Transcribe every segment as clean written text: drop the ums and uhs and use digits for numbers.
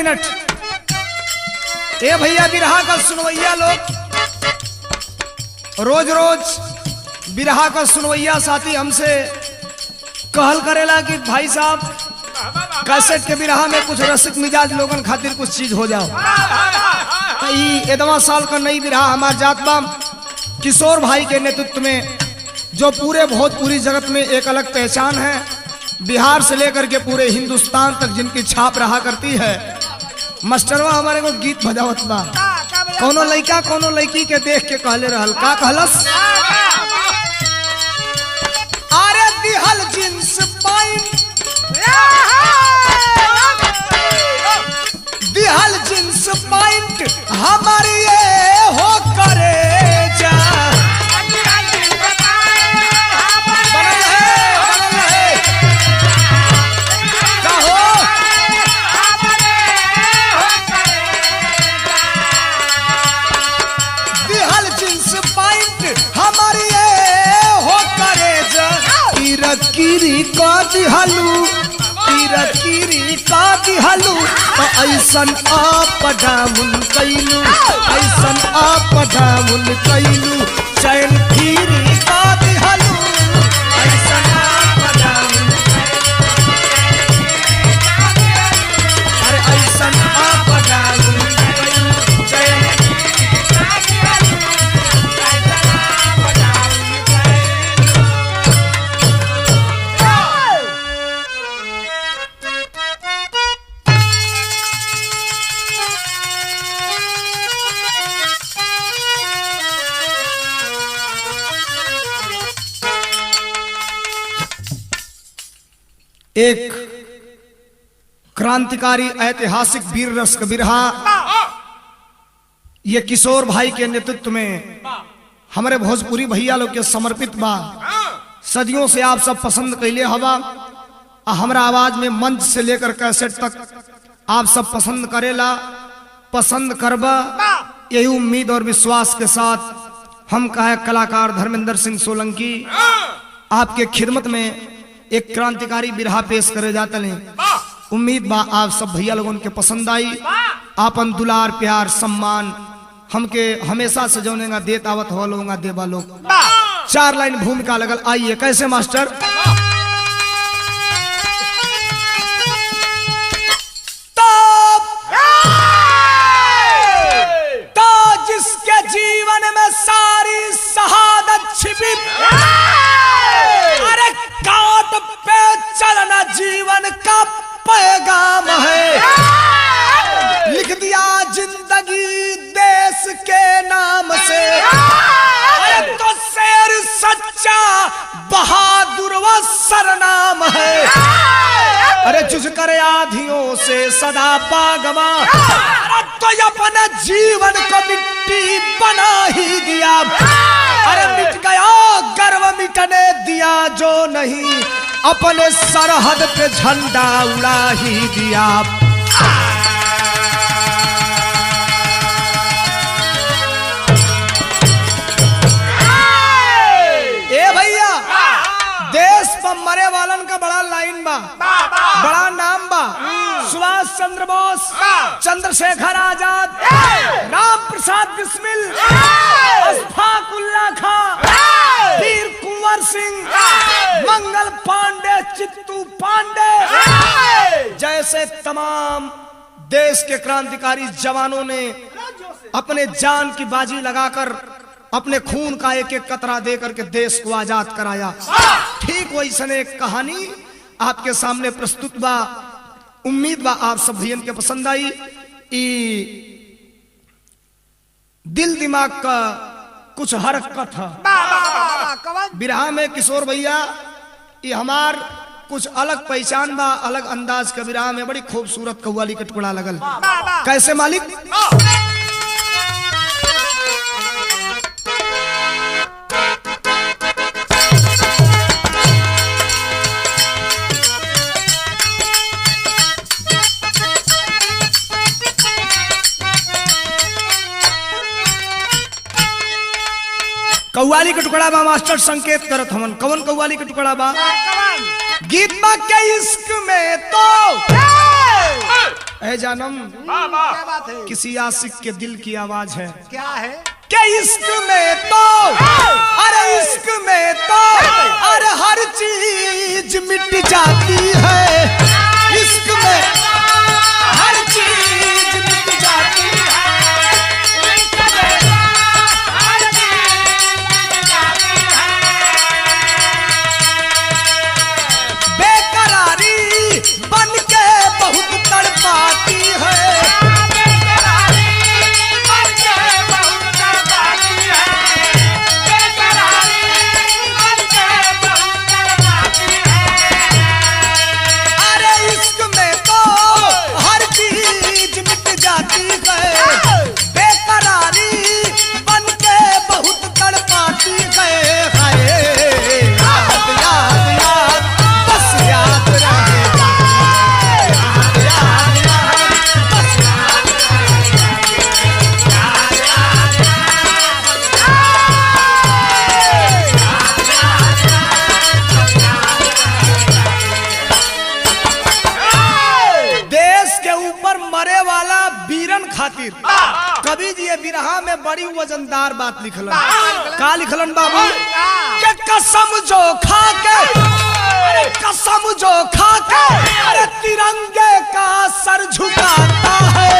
Minute. ए भैया बिरहा का सुनवैया लोग, रोज रोज बिरहा का सुनवैया साथी हमसे कहल करेला कि भाई साहब कैसेट के बिरहा में कुछ रसिक मिजाज लोगन खातिर कुछ चीज हो जाओ। एदवा साल का नई बिरहा हमार जात बा किशोर भाई के नेतृत्व में, जो पूरे भोजपुरी जगत में एक अलग पहचान है, बिहार से लेकर के पूरे हिंदुस्तान तक जिनकी छाप रहा करती है। मास्टरवा हमारे को गीत बजावत बा, कोनो लड़का कोनो लड़की के देख के कहले रहल, का कहलस? अरे दिहल जींस पैंट, दिहल जींस पैंट हमारी ये हो करे जा। किरी का दिहलू, किरी का दिहलू, तो ऐसन आप डाउन कैलू, ऐसन आप डाउन कैलू, चैन किरी का दिहलू, ऐसन आप डाउन, अरे ऐसन आप डाउन कैलू, चैन एक क्रांतिकारी ऐतिहासिक वीर रस का बिरहा ये किशोर भाई के नेतृत्व में हमारे भोजपुरी भैया लोग के समर्पित बा। सदियों से आप सब पसंद कैले हवा, हमारा आवाज में मंच से लेकर कैसेट तक आप सब पसंद करेला, पसंद करबा, यही उम्मीद और विश्वास के साथ हम कहे कलाकार धर्मेंद्र सिंह सोलंकी आपके खिदमत में एक क्रांतिकारी बिरहा पेश करे जाते हैं। उम्मीद बा आप सब भैया लोगों के पसंद आई। आपन दुलार प्यार सम्मान हमके हमेशा से जौनेगा देत आवत हो लोगा देवा लोग। चार लाइन भूमिका लगल, आइए कैसे मास्टर? तो जिसके जीवन में सारी शहादत छिपी, अरे काट पे चलना जीवन का पैगाम है, लिख दिया जिंदगी देश के नाम से, अरे तो शेर सच्चा बहादुर व सरनाम है, अरे जुझ कर आधियों से सदा बागमा, तो अपने जीवन को मिट्टी बना ही दिया, अरे मिट गया गर्व मिटने दिया जो नहीं, अपने सरहद पे झंडा उड़ा ही दिया। ए भैया देश पर मरे वालन का बड़ा लाइन बा, बड़ा नाम बा, सुभाष चंद्र बोस, चंद्रशेखर आजाद, राम प्रसाद बिस्मिल, अशफाक उल्लाह खां, वीर कुंवर सिंह, मंगल पांडे, चित्तू पांडे जैसे तमाम देश के क्रांतिकारी जवानों ने अपने जान की बाजी लगाकर अपने खून का एक एक कतरा देकर के देश को आजाद कराया। ठीक वैसे एक कहानी आपके सामने प्रस्तुत बा। उम्मीद बा आप सब भैया के पसंद आई। दिल दिमाग का कुछ हरकत है बिरहा में किशोर भैया, ये हमार कुछ अलग पहचान बा, अलग अंदाज का बिरहा में बड़ी खूबसूरत कव्वाली का टुकड़ा लगल। कैसे मालिक? कव्वाली का टुकड़ा बा मास्टर संकेत करत हमन। कवन कव्वाली का टुकड़ा बा? गीत बा के इश्क में तो ऐ जानम क्या बात है? किसी आशिक के दिल की आवाज है क्या है? कि इश्क में तो अरे इश्क में तो अरे हर चीज मिट जाती है। इश्क में हर चीज मिट जाती है। बेकरारी बन के बहुत तड़पाती है। खातिर कवि जी बिरहा में बड़ी वजनदार बात लिखलन। का लिखलन बाबू? के कसम जो खा के कसम जो खा के अरे तिरंगे का सर झुकाता है।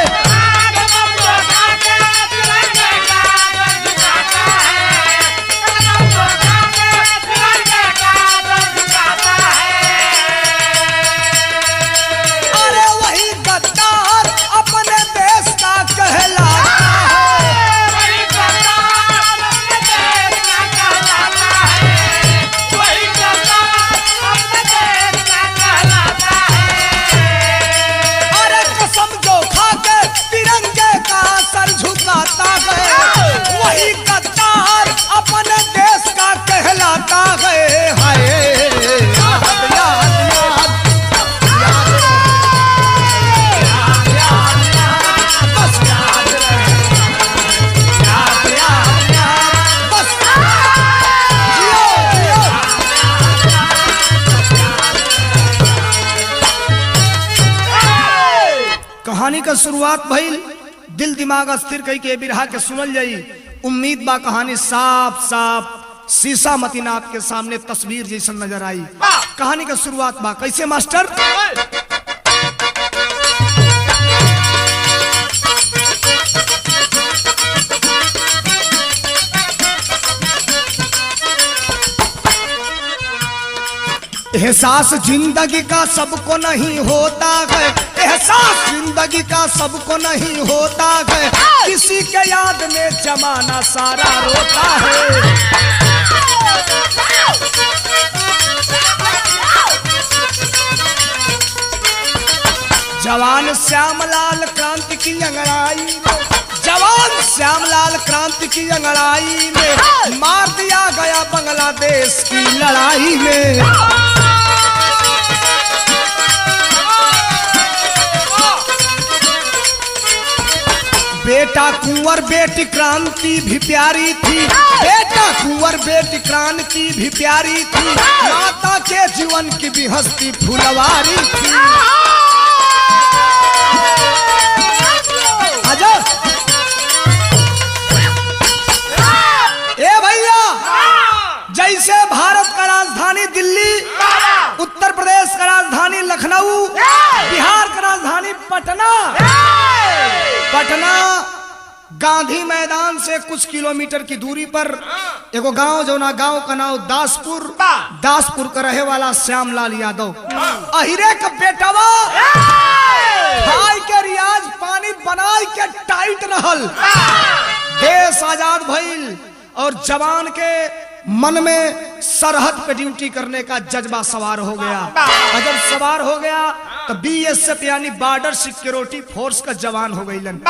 कहानी का शुरुआत भइल दिल दिमाग अस्थिर कई के बिरहा के सुनल जाई। उम्मीद बा कहानी साफ साफ शीशा मतीनाथ के सामने तस्वीर जैसा नजर आई। कहानी का शुरुआत बा कैसे मास्टर? एहसास जिंदगी का सबको नहीं होता है। एहसास जिंदगी का सबको नहीं होता है। किसी के याद में जमाना सारा रोता है। जवान श्यामलाल क्रांति की अंगड़ाई में जवान श्यामलाल क्रांति की अंगड़ाई में मार दिया गया बांग्लादेश की लड़ाई में। बेटा कुंवर बेटी क्रांति भी प्यारी थी। बेटा कुंवर बेटी क्रांति भी प्यारी थी। माता के जीवन की भी हस्ती फुलवारी थी। आजा ए भैया, जैसे भारत का राजधानी दिल्ली, उत्तर प्रदेश का राजधानी लखनऊ, बिहार का राजधानी पटना गांधी मैदान से कुछ किलोमीटर की दूरी पर एगो गांव जो ना गांव का नाम दासपुर का रहे वाला श्यामलाल यादव अहिरे का बेटवा भाई के रियाज पानी बनाई के टाइट रहल। देश आजाद भइल और जवान के मन में सरहद पे ड्यूटी करने का जज्बा सवार हो गया। जब सवार हो गया तो बीएसएफ यानी बॉर्डर सिक्योरिटी फोर्स का जवान हो गईलन।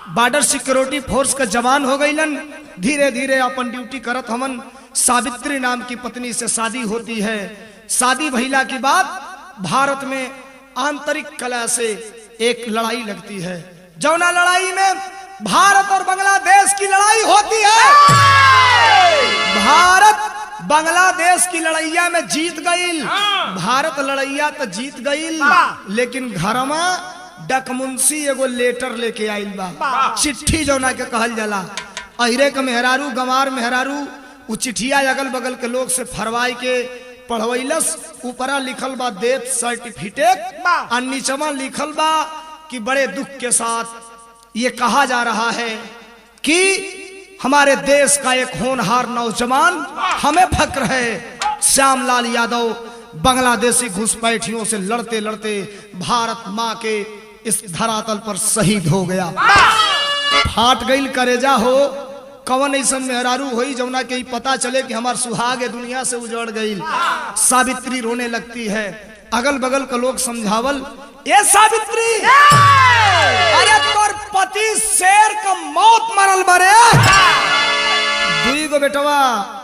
बॉर्डर सिक्योरिटी फोर्स का जवान हो गईलन। धीरे धीरे अपन ड्यूटी करत हमन। सावित्री नाम की पत्नी से शादी होती है। शादी भइला की बात भारत में आंतरिक कलह से एक लड़ाई लगती है। जौना लड़ाई में भारत और बांग्लादेश की लड़ाई होती है। भारत बांग्लादेश की लड़ैया में जीत गईल। भारत लड़ैया तो जीत गईल, लेकिन घर में डकमुंसी एगो लेटर लेके आइल बा, चिट्ठी जौना के कहल जाला। अहिरे के मेहरारू गंवार मेहरारू उ चिट्ठिया अगल बगल के लोग से फरवाई के पढ़वैलस। ऊपरा लिखल बा डेथ सर्टिफिकेट और नीचवा लिखल बा कि बड़े दुख के साथ ये कहा जा रहा है कि हमारे देश का एक होनहार नौजवान, हमें फक्र है, श्यामलाल यादव बांग्लादेशी घुसपैठियों से लड़ते लड़ते भारत माँ के इस धरातल पर शहीद हो गया। फाट गईल करेजा हो, कवन ऐसा मेहरारू होई जौना के पता चले कि हमार सुहाग दुनिया से उजड़ गई। सावित्री रोने लगती है। अगल बगल के लोग समझावल, ये सावित्री, अरे तोर पति शेर का मौत मरल बरे। दुई गो बेटवा,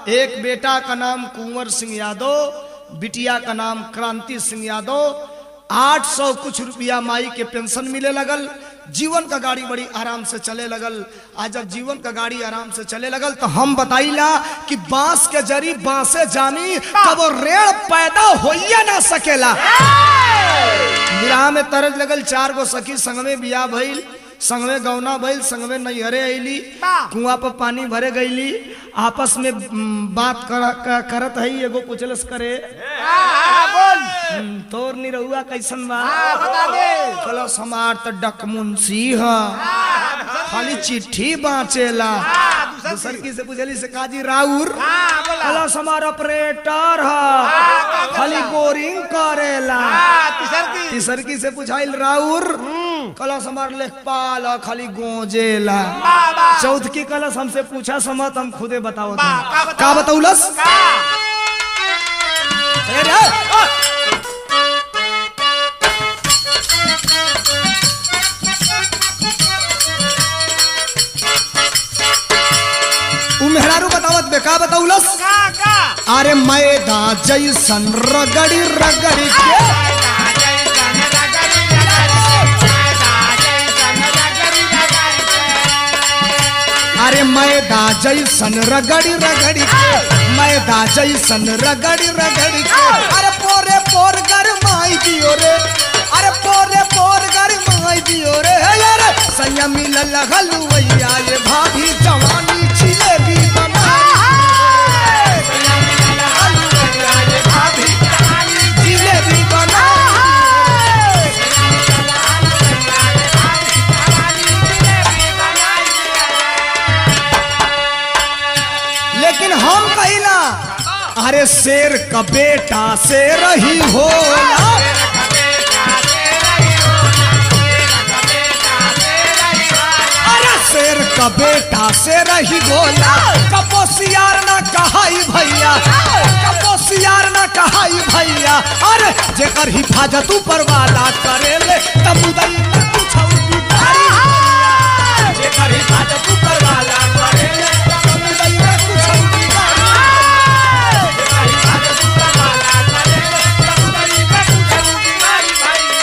एक बेटा का नाम कुंवर सिंह यादव, बिटिया का नाम क्रांति सिंह यादव। 800 कुछ रुपया माई के पेंशन मिले लगल। जीवन का गाड़ी बड़ी आराम से चले लगल। आज जब जीवन का गाड़ी आराम से चले लगल तो हम बताइला कि बांस के जरी बांसे जामी, कब रेड़ पैदा होइए ना सकेला। विराह में तरज लगल। 4 गो सखी संग में बिया भइल, संग में गौना भइल, संग में नैहरे अइली, कुआं पर पानी भरे गईली। आपस में बात करत है। एगो पूछलस करे, तोर निरहुआ कैसन बा? कलस हमार तो डकमुंसी है, खाली चिट्ठी बाँचेला। दूसर की से पूछली से काजी राउर? कलस हमार ऑपरेटर है, खाली बोरिंग करेला। तीसर की से पूछाइल राउर? कलस हमार लेखपाल है, खाली गोजेला। चौथ की कलस हमसे पूछा समत, हम खुदे बताओ। का बताउलस? मेहरारू बतावत बे, का बताउलस? अरे मैदा जैसन रगड़ी रगड़ी के, अरे मैदा जैसन रगड़ी रगड़ी के, मैदा जैसन रगड़ी रगड़ी के। अरे पोरे पोर गरमाई दियो रे, अरे पोरे पोर गरमाई दियो रे। अरे सैया मिलल हलुवैया, ये भाभी जवानी जिलेबी बनाई। सैया मिलल हलुवैया, ये भाभी जवानी जिलेबी बनाई। लेकिन हम कहिला, अरे शेर का बेटा शेर ही होला। शेर का बेटा शेर ही बोला, कपोसियार ना कहाई भैया, कपोसियार ना कहाई भैया। अरे जेकर हिफाजत ऊपर वाला करेले, तब उदई में पूछौ बिगाड़ी भैया। जेकर हिफाजत ऊपर वाला करेले, तब उदई में पूछौ बिगाड़ी। जेकर हिफाजत ऊपर वाला करेले, तब उदई में पूछौ बिगाड़ी भैया।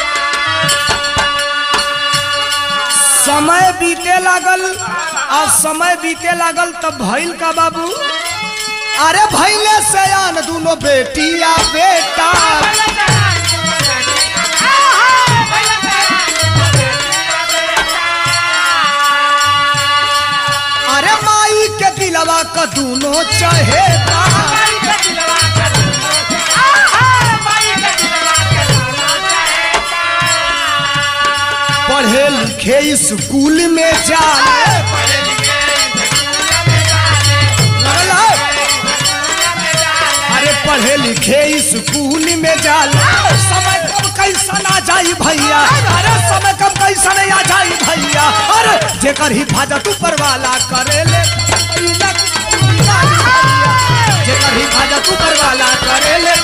समय बीते लागल, और समय बीते लागल तब भइल का बाबू? अरे भइले सयान दोनों बेटिया बेटा। अरे माई के दिलवा का दोनों चहेता। पढ़े लिखे स्कूल में जाए, अरे पढ़े लिखे स्कूल में जाला। समय कब कैसा ना जाई भैया, अरे समय कब कैसा नहीं आ जाई भैया। अरे जेकर हिफाजत ऊपर वाला करेले, जेकर हिफाजत ऊपर वाला करेले।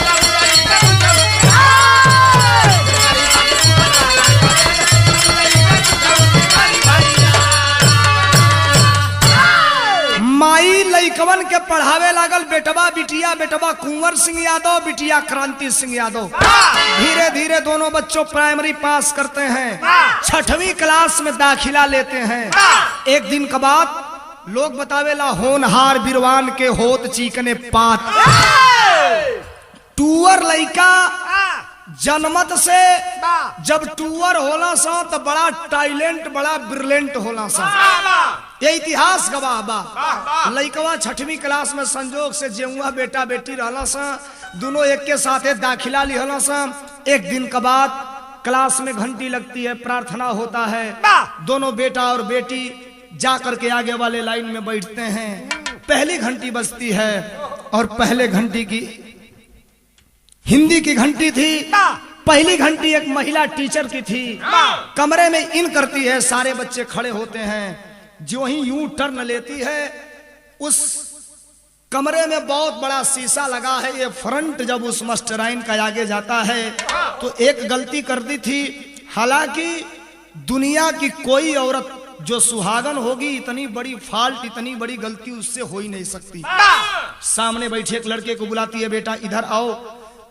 माई लइकवन के पढ़ावे लागल। बेटवा बिटिया, बेटवा कुंवर सिंह यादव, बिटिया क्रांति सिंह यादव। धीरे धीरे दोनों बच्चों प्राइमरी पास करते हैं, 6वीं क्लास में दाखिला लेते हैं। एक दिन के बाद लोग बतावेला, होनहार बिरवान के होत चीकने पात। टूअर लइका जनमत से जब टूअर होला सा तो बड़ा टैलेंट बड़ा ब्रिलियंट होला सा। ये इतिहास गवाह बा। लइकवा 6वीं क्लास में संजोग से जेउआ बेटा बेटी रहला सा, दोनों एक के साथ दाखिला लिहला सा। एक दिन के बाद क्लास में घंटी लगती है, प्रार्थना होता है, दोनों बेटा और बेटी जा करके आगे वाले लाइन में बैठते हैं। पहली घंटी बजती है और पहले घंटी की हिंदी की घंटी थी। पहली घंटी एक महिला टीचर की थी। कमरे में इन करती है, सारे बच्चे खड़े होते हैं। जो ही यूं टर्न लेती है, उस कमरे में बहुत बड़ा शीशा लगा है। ये फ्रंट जब उस मास्टराइन का आगे जाता है तो एक गलती कर दी थी। हालांकि दुनिया की कोई औरत जो सुहागन होगी, इतनी बड़ी फाल्ट, इतनी बड़ी गलती उससे हो ही नहीं सकती। सामने बैठे एक लड़के को बुलाती है, बेटा इधर आओ।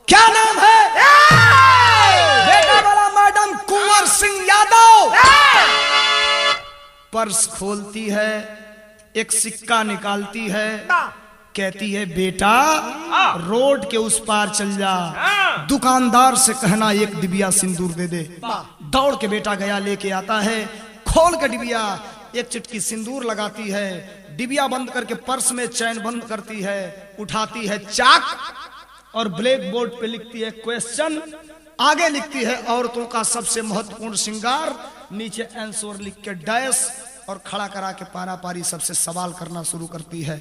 क्या नाम है? बेटा बोला मैडम कुंवर सिंह यादव। पर्स खोलती है, एक सिक्का निकालती है, कहती है बेटा रोड के उस पार चल जा, दुकानदार से कहना एक डिबिया सिंदूर दे दे। दौड़ के बेटा गया, लेके आता है, खोल के डिबिया एक चुटकी सिंदूर लगाती है, डिबिया बंद करके पर्स में चैन बंद करती है, उठाती है चाक और ब्लैक बोर्ड पे लिखती है क्वेश्चन। आगे लिखती है औरतों का सबसे महत्वपूर्ण श्रृंगार, नीचे आंसर लिख के डैश और खड़ा करा के पारा पारी सबसे सवाल करना शुरू करती है।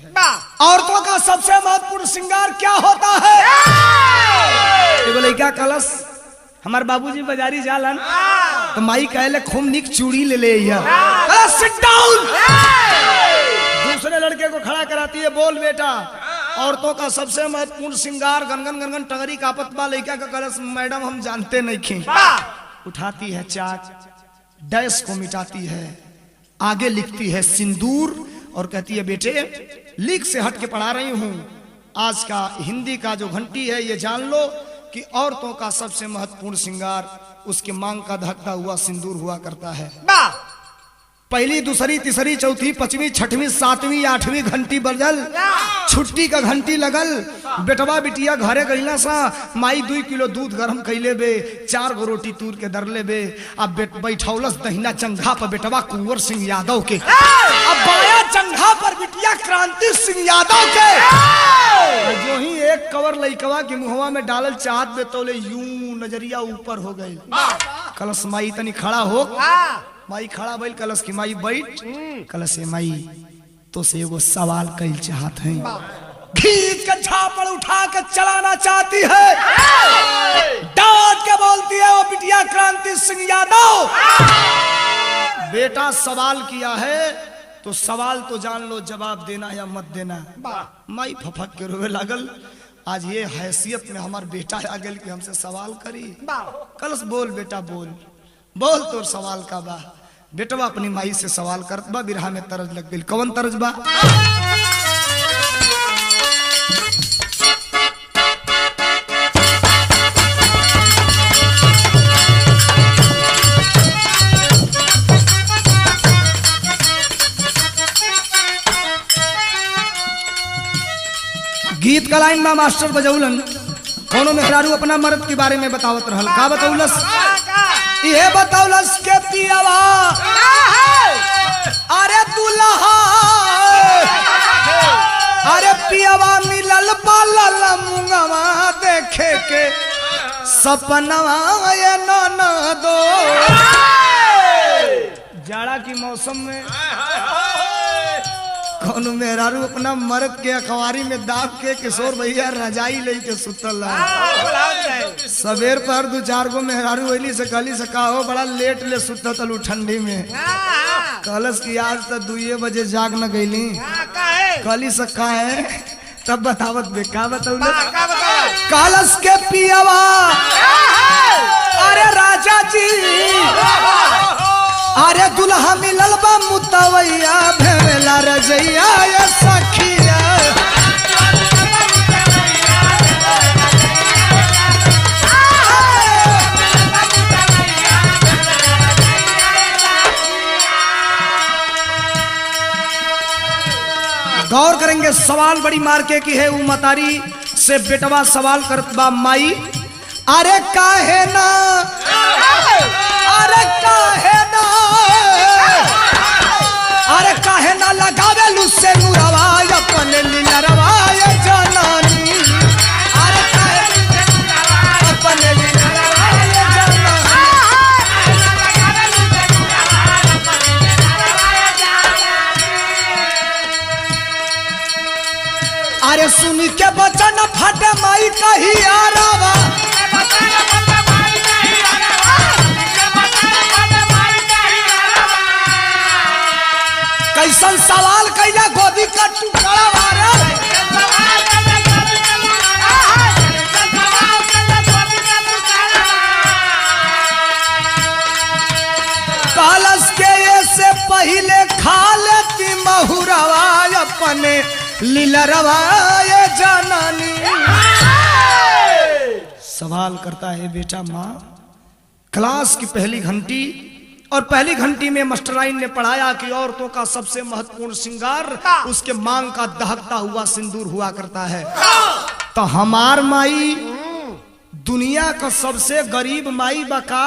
औरतों का सबसे महत्वपूर्ण श्रृंगार क्या होता है? बोले क्या कलश हमार बाबूजी बाजारी जालन तो माई कहले खूब निक चूड़ी ले ले। Sit down. दूसरे लड़के को खड़ा कराती है, बोल बेटा औरतों का सबसे महत्वपूर्ण श्रृंगार। गनगन गनगन टंगरी कापत बा। लड़का का कलश मैडम हम जानते नहीं खे। उठाती है चाक, डैश को मिटाती है, आगे लिखती है सिंदूर और कहती है बेटे लीक से हट के पढ़ा रही हूं, आज का हिंदी का जो घंटी है ये जान लो कि औरतों का सबसे महत्वपूर्ण श्रृंगार उसके मांग का धकता हुआ सिंदूर हुआ करता है। पहली दूसरी तीसरी चौथी पांचवी छठवीं सातवीं आठवीं घंटी बजल, छुट्टी का घंटी लगल। बेटवा बिटिया घरे गईला सा, माई 2 किलो दूध गरम कैले बे, 4 गो रोटी तूर के दर ले बे। अब बैठौलस दहिना चंघा पर बेटवा कुंवर सिंह यादव के, अब बाया चंघा पर बिटिया क्रांति सिंह यादव के। जो ही एक कवर लइकवा के मुहवा में डालल चाहत बे तोले यूं नजरिया ऊपर हो गई। कलश माई तनी खड़ा हो, माई खड़ा बैल। कलश की माई बैठ। कलश से माई तो से एगो सवाल कल चाहत है। खींच के झापड़ उठा के चलाना चाहती है, डांट के बोलती है वो बिटिया क्रांति सिंह यादव। बेटा सवाल किया है तो सवाल तो जान लो, जवाब देना या मत देना। माई फफक के रोवे लागल। आज ये हैसियत में हमार बेटा आ गल कि हमसे सवाल करी। कलश बोल बेटा बोल, बोल तोर सवाल का बा। बेटवा अपनी माई से सवाल करत बा, बिरहा में तरज लग गई। कौन तरज बा? गीत का लाइन बा मास्टर बजौलन। कोनो मेहरारू अपना मर्द के बारे में बतावत रहल। का बतौलस? ये बतौलस के पियावा अरे दुल्हा, अरे पियावा मिलल पालल मुंगवा देखे के सपनवा ये ननदो। जाड़ा की मौसम में कौनो मेहरारू अपना मर्द के अखबारी में दाब के किशोर भैया रजाई लेके सुतल। सवेर पर 2-4 गो मेहरारू वैली से कहली से का हो बड़ा लेट ले सुतल ठंडी में। कलश की आज तो 2 बजे जाग न गईली। कहली से का है तब बतावत बे। का बताऊले? कलश के पियावा अरे राजा जी, अरे दुल्हा मिलल बा मुतवैया भेला रजैया ये सखिया। गौर करेंगे, सवाल बड़ी मार्के की है। उ मतारी से बेटवा सवाल करत बा माई अरे काहे ना, अरे काहे ना, अरे काहे ना लगावे लुसे नुरवा अपन लीलरवा ये जनानी। अरे काहे अपन लीलरवा ये जनानी। अरे सुनी के बचन फटे माई कही आरावा। कैसन सवाल कैला गोदी का टुकड़ा वारे। कालस के ये से पहले खा लेती महुरवा अपने लीलरवा ये जनानी। सवाल करता है बेटा माँ, क्लास की पहली घंटी और पहली घंटी में मास्टराइन ने पढ़ाया कि औरतों का सबसे महत्वपूर्ण श्रृंगार उसके मांग का दहकता हुआ सिंदूर हुआ करता है। तो हमार माई दुनिया का सबसे गरीब माई बका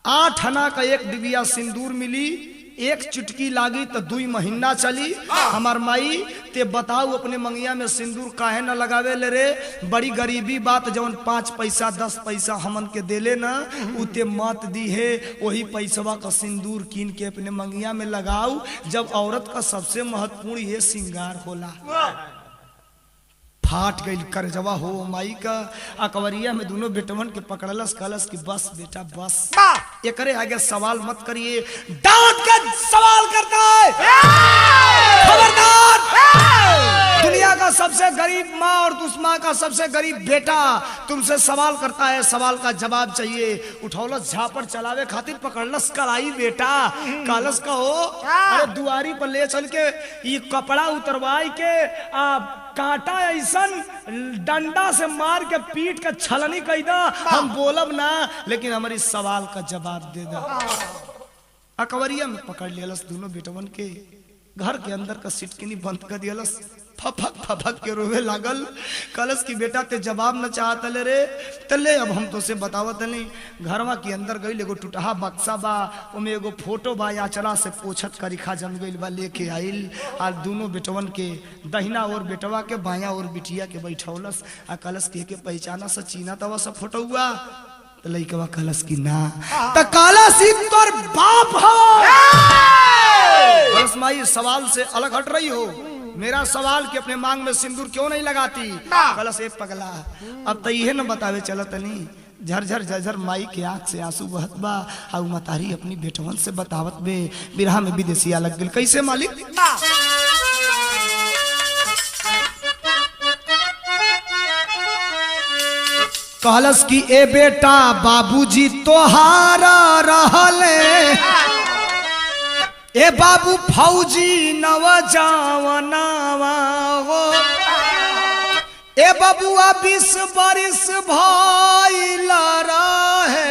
8 आना का एक डिबिया सिंदूर मिली, एक चुटकी लागी तो 2 महीना चली। हमार माई ते बताऊ अपने मंगिया में सिंदूर काहे न लगावे ले रे। बड़ी गरीबी बात जवन 5 पैसा 10 पैसा हमन के देले ना उते मत दी है। वही पैसवा का सिंदूर कीन के अपने मंगिया में लगाऊ, जब औरत का सबसे महत्वपूर्ण ये श्रृंगार होला। फाट गई करजवा हो माई का। अकबरिया में दोनों बेटवन के पकड़लस, कलस की बस बेटा बस, एकरे आगे सवाल मत करिए। डांट के सवाल करता है, खबरदार। दुनिया का सबसे गरीब माँ और उस माँ का सबसे गरीब बेटा तुमसे सवाल करता है, सवाल का जवाब चाहिए। उठौलस झापड़ चलावे खातिर पकड़लस कलाई बेटा। कालस का हो, अरे दुआरी पर ले चल के ये कपड़ा उतरवाई के कांटा ऐसन डंडा से मार के पीट के छलनी कही दा। हम बोलब ना लेकिन हमारी सवाल का जवाब दे दा। अकबरिया में पकड़ लियलस दोनों बेटवन के, घर के अंदर का सिटकिनी बंद कर दियलस। फफक फफक के रोवे लागल। कलश की बेटा ते जवाब न चाहत ले रे। तले अब हम तो से बतावत नहीं। घरवा के अंदर गई एगो टूटहा बक्सा बा, ओमे एगो फोटो बा याचरा से पोछत करिखा जम गइल बा, लेके आइल। आ दोनों बेटवन के दहिना और बेटवा के बाया और बिटिया के बैठौलस। आ कलश के पहचाना से चीना तवा सब फोटो हुआ। तो लइकवा कलश की ना त कलश तोर बाप हो। कलश माई सवाल से अलग हट रही हो। मेरा सवाल कि अपने मांग में सिंदूर क्यों नहीं लगाती। कलश एक पगला अब तो यह न बतावे चलत नहीं। झरझर झरझर माई के आंख से आंसू बहत बा। आउ मतारी अपनी बेटवन से बतावत बे बिरहा में विदेशिया लग गई। कैसे मालिक? कलश की ए बेटा बाबूजी तोहारा रहले, ए बाबू फौजी नवजावनावा हो। ए बबुआ 20 बरिस भइल रहे,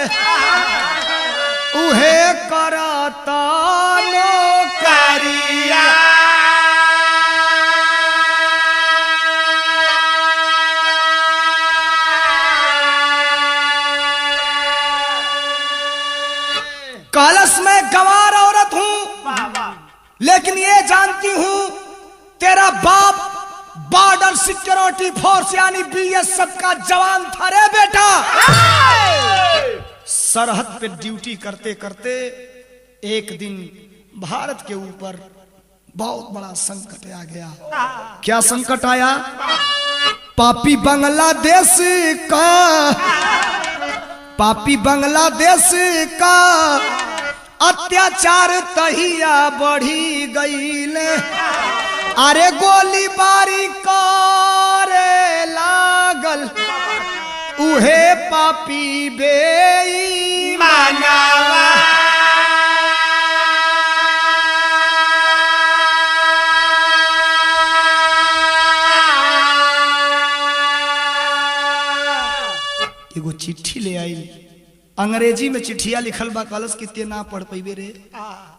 उहे करता नौकरिया। कलश में गंवार औरत हूं लेकिन ये जानती हूं तेरा बाप बॉर्डर सिक्योरिटी फोर्स यानी बीएसएफ का जवान था रे बेटा। सरहद पे ड्यूटी करते करते एक दिन भारत के ऊपर बहुत बड़ा संकट आ गया। क्या संकट आया? पापी बांग्लादेश का, पापी बांग्लादेश का अत्याचार तहिया बढ़ी गईले। अरे गोलीबारी करे लागल उहे पापी बेईमानवा। एगो चिट्ठी ले आई अंग्रेजी में चिट्ठिया लिखल बा, कलश कितने ना पढ़ पैबे रे।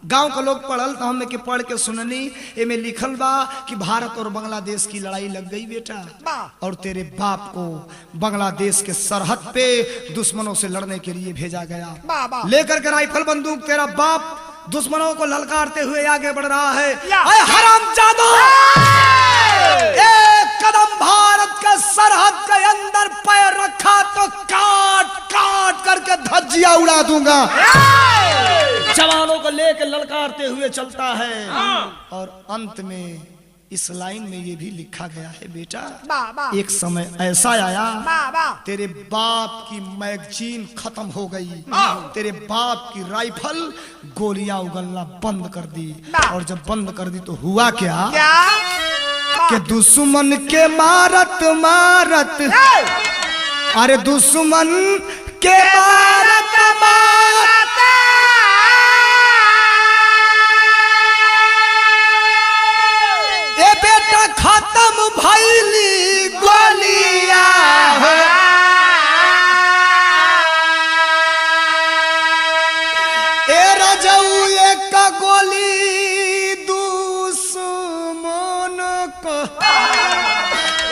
गांव के लोग पढ़ल तो हमने के पढ़ के सुननी। एमे लिखल बा कि भारत और बांग्लादेश की लड़ाई लग गई बेटा, और तेरे बाप को बांग्लादेश के सरहद पे दुश्मनों से लड़ने के लिए भेजा गया। लेकर के राइफल बंदूक तेरा बाप दुश्मनों को ललकारते हुए आगे बढ़ रहा है। अरे हरामजादा, एक कदम भारत के सरहद के अंदर पैर रखा तो काट काट करके धज्जियां उड़ा दूंगा। जवानों को लेकर ललकारते हुए चलता है, और अंत में इस लाइन में ये भी लिखा गया है बेटा, एक समय ऐसा आया तेरे बाप की मैगजीन खत्म हो गई, तेरे बाप की राइफल गोलियां उगलना बंद कर दी। और जब बंद कर दी तो हुआ क्या कि दुश्मन के मारत मारत, अरे दुश्मन के मारत मारत ए बेटा खत्म भइली गोलियां। ए रजऊ एक गोली दुश्मन को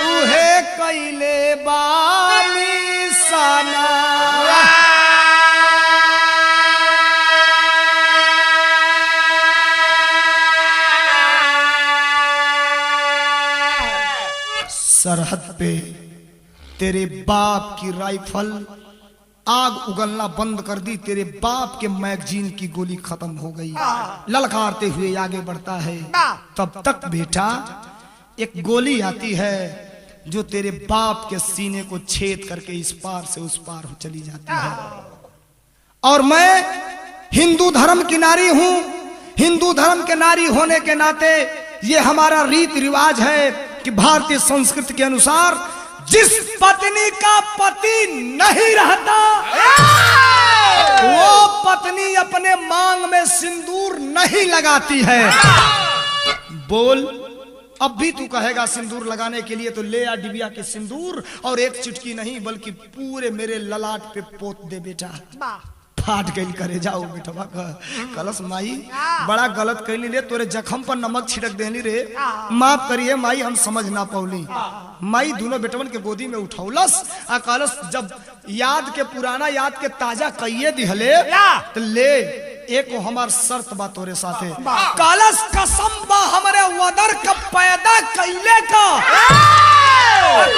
उहे कैले बानी सना। सरहद पे तेरे बाप की राइफल आग उगलना बंद कर दी, तेरे बाप के मैगजीन की गोली खत्म हो गई। ललकारते हुए आगे बढ़ता है, तब तक बेटा एक गोली आती है जो तेरे बाप के सीने को छेद करके इस पार से उस पार चली जाती है। और मैं हिंदू धर्म की नारी हूं, हिंदू धर्म के नारी होने के नाते ये हमारा रीति रिवाज है कि भारतीय संस्कृति के अनुसार जिस पत्नी का पति नहीं रहता वो पत्नी अपने मांग में सिंदूर नहीं लगाती है। बोल, अब भी तू कहेगा सिंदूर लगाने के लिए तो ले आ डिबिया के सिंदूर, और एक चुटकी नहीं बल्कि पूरे मेरे ललाट पे पोत दे बेटा। फाट गई करे जाओ बेटवा का कलश। माई बड़ा गलत कैली रे, तोरे जख्म पर नमक छिड़क देनी रे, माफ करिए माई, हम समझ ना पौली। माई दोनों बेटवन के गोदी में उठौलस आ कलश जब याद के पुराना याद के ताजा कइये दिहले तो ले एक हमार शर्त बा तोरे साथे। कलश कसम बा हमरे वदर का पैदा कैले का,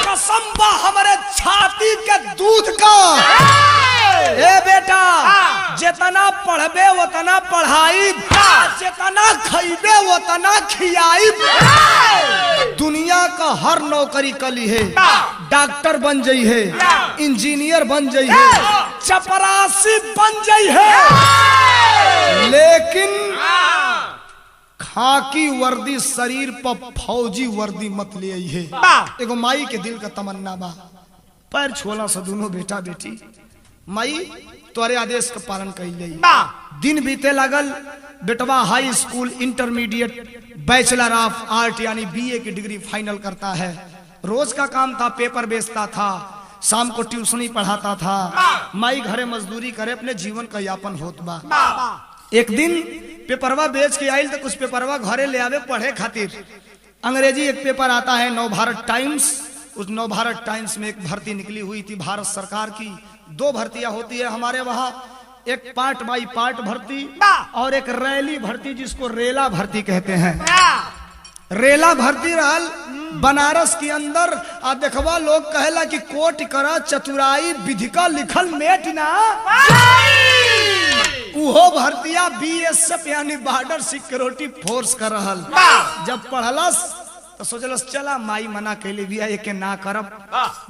कसम बा हमरे छाती के दूध का। ए बेटा जितना पढ़बे उतना पढ़ाई, जितना खइबे उतना खियाई। दुनिया का हर नौकरी कली है, डॉक्टर बन जाई है, इंजीनियर बन जाई है, चपरासी बन जाई है, लेकिन खाकी वर्दी शरीर पर फौजी वर्दी मत ले आई है। एगो माई के दिल का तमन्ना बा, पैर छोला से दोनों बेटा बेटी माई तोरे आदेश का पालन कइले। दिन बीते लागल, बेटवा high school intermediate bachelor of art यानी बीए की डिग्री फाइनल करता है। रोज का काम था पेपर बेचता था, शाम को ट्यूशनी पढ़ाता था, माई घरे मजदूरी करे अपने जीवन का यापन होत बा। एक दिन पेपरवा बेच के आयल तो कुछ पेपरवा घरे ले आवे पढ़े खातिर। अंग्रेजी एक पेपर आता है नवभारत टाइम्स, उस नवभारत टाइम्स में एक भर्ती निकली हुई थी भारत सरकार की। दो भर्तियां होती है हमारे वहां, एक पार्ट बाई पार्ट भर्ती और एक रैली भर्ती जिसको रेला भर्ती कहते हैं। रेला भर्ती रहल बनारस के अंदर। आ देखवा लोग कहेला कि कोट करा चतुराई विधि का लिखल मेट ना, उहो भर्तिया बीएसएफ यानी बॉर्डर सिक्योरिटी फोर्स कर रहल। जब पढ़लस तो सोचलस चला माई मना कैले बिया एके ना करब।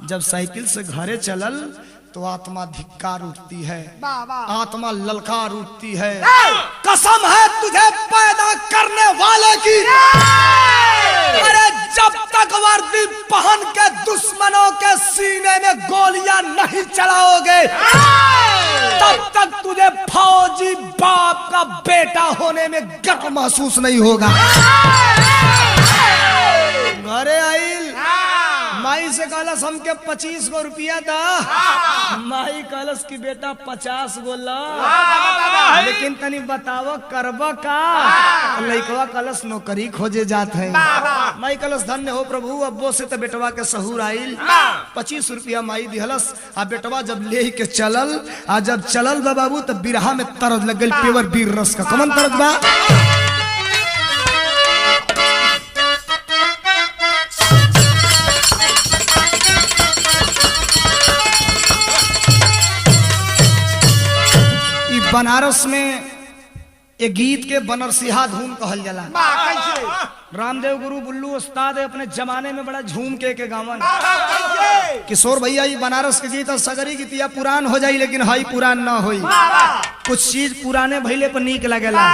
जब साइकिल से घरे चलल तो आत्मा धिक्कार उठती है, आत्मा ललकार उठती है। कसम है तुझे पैदा करने वाले की, अरे जब तक वर्दी पहन के दुश्मनों के सीने में गोलियां नहीं चलाओगे तब तक तुझे फौजी बाप का बेटा होने में गर्व महसूस नहीं होगा। घरे आइल माई से कहलस हमके 25 गो रुपया दा। माई कहलस की बेटा 50 गो ला, लेकिन तनी बताव करब का। लइकवा कहलस नौकरी खोजे जात है। माई कहलस धन्य हो प्रभु, अब्बो से तो बेटवा के सहूर आइल। 25 रुपया माई दिहलस। आ बेटवा जब ले के चलल, आ जब चलल बा बाबू तब बिरहा में तरद लग गई पेवर बीर रस का। कमन तरद बा? बनारस में एक गीत के बनरसिहा धूम कहल जाला। रामदेव गुरु बुल्लू उस्ताद अपने जमाने में बड़ा झूम के गावन। किशोर भैया ये बनारस के गीत सगरी गीतिया पुरान हो जाई, लेकिन हई पुरान ना होई। कुछ चीज पुराने भइले पर नीक लगेला,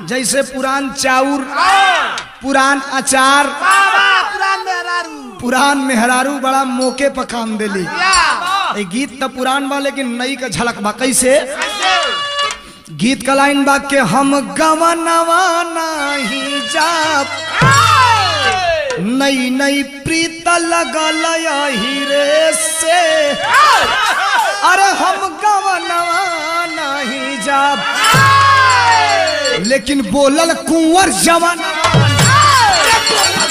जैसे पुरान चाउर, पुरान अचार, पुरान मेहरारू बड़ा मौके पर काम देली। गीत तो पुरान बा लेकिन नई का झलक बा। कैसे? गीत का लाइन बा के हम गवनवा नहीं जाप, नई नई प्रीत लगल हीरे से। अरे हम गवनवा नहीं जाप, लेकिन बोलल कुंवर जवानवा,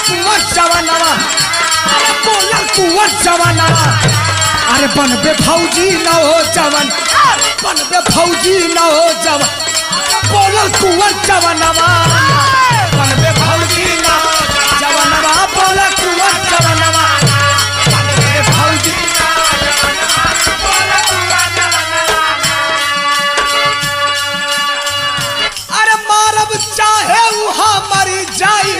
कुंवर जवानवा, बोलल कुंवर जवानवा। अरे बनबे फौजी न हो जवन, बनबे फौजी न हो जवन, बोलल कुंवर जवानवा। बनबे फौजी न हो जवानवा, बोलल कुंवर जवानवा, बनबे फौजी न हो जवानवा, बोलल कुंवर जवानवा। अरे मारब चाहे उहा मरी जाई,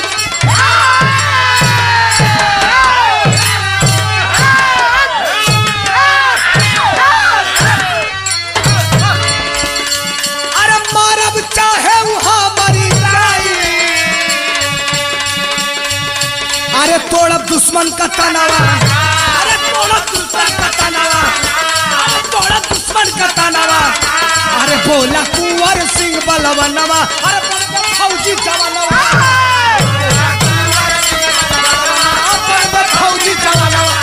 अरे तोड़ब दुश्मन का तनावा, अरे तोड़ब दुश्मन का तनावा, अरे तोड़ब दुश्मन का तनावा। अरे बोला कुंवर सिंह बलवनवा, अरे बोला फौजी जवानवा, बोला फौजी जवानवा।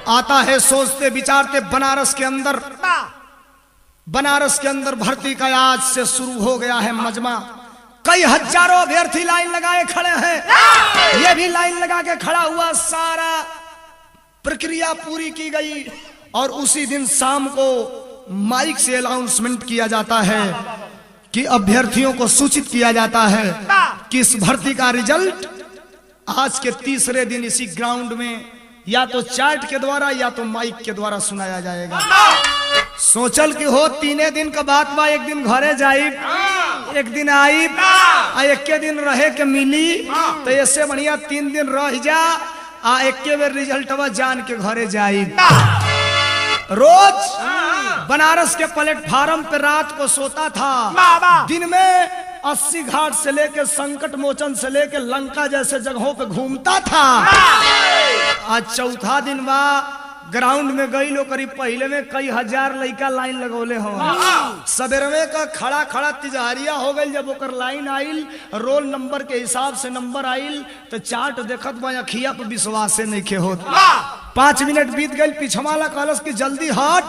आता है सोचते विचारते बनारस के अंदर भर्ती का आज से शुरू हो गया है मजमा। कई हजारों अभ्यर्थी लाइन लगाए खड़े हैं। ये भी लाइन लगा के खड़ा हुआ, सारा प्रक्रिया पूरी की गई और उसी दिन शाम को माइक से अनाउंसमेंट किया जाता है कि अभ्यर्थियों को सूचित किया जाता है कि इस भर्ती का रिजल्ट आज के तीसरे दिन इसी ग्राउंड में या तो चार्ट के द्वारा या तो माइक के द्वारा सुनाया जाएगा। सोचल कि हो 3 दिन का बात बा, एक दिन घरे जाइब, एक दिन आइब, एक के दिन रहे के मिली, तो ऐसे बढ़िया 3 दिन रह जा आ एक के बेर रिजल्टवा जान के घरे जाइब। रोज बनारस के प्लेटफार्म पे रात को सोता था, दिन में 80 घाट से लेके संकट मोचन से लेके लंका जैसे जगहों पे घूमता था। आज चौथा दिन बा, ग्राउंड में गई लो, करीब पहले में कई हजार लड़का लाइन लगौले हो। सबेरवे का खड़ा खड़ा तिजहरिया हो गई। जब ओकर लाइन आइल, रोल नंबर के हिसाब से नंबर आइल, तो चार्ट देखत बा अखिया पे विश्वास नहीं के होत। 5 मिनट बीत गए, पिछवाला कहलस की जल्दी हट,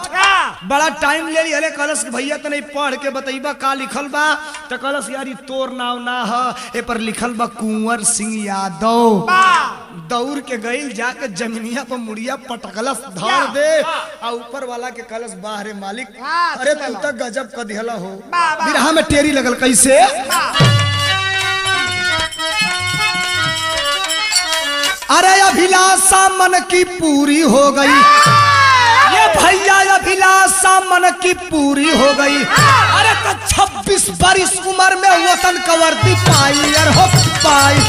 बड़ा टाइम ले लिया। कहलस की भैया तो नहीं पढ़ के बतईबा का लिखल बा, तो कहलस यार तोर नाव ना है, ए पर लिखल बा कुंवर सिंह यादव। दौड़ के गईल, जाके जमीनिया पर मुड़िया पटकलस, धर दे आ ऊपर वाला के कहलस बाहरे मालिक, अरे तू तक गजब का दिहला हो। बिरहा में टेरी लगल कैसे? अरे अभिलाषा मन की पूरी हो गई, ये भैया अभिलाषा मन की पूरी हो गई। अरे तो 26 बरिस उम्र में वतन का वर्दी पाई, यार हो पाई।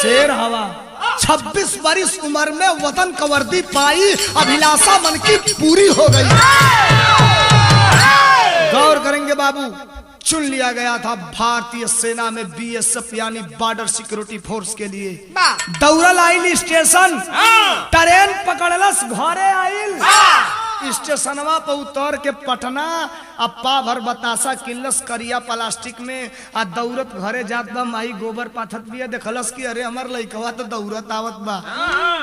शेर हवा 26 बरिस उम्र में वतन का वर्दी पाई, अभिलाषा मन की पूरी हो गई। गौर करेंगे बाबू, चुन लिया गया था भारतीय सेना में बीएसएफ यानी बॉर्डर सिक्योरिटी फोर्स के लिए। दौड़ल आइल स्टेशन, ट्रेन पकड़लस, घरे आइल, स्टेशनवा पर उतर के पटना अप्पा भर बतासा किल्लस करिया प्लास्टिक में आ दौड़त घरे जात बा। माई गोबर पाथत बिया, देखलस कि अरे हमर लइकवा तो दौड़त आवत बा।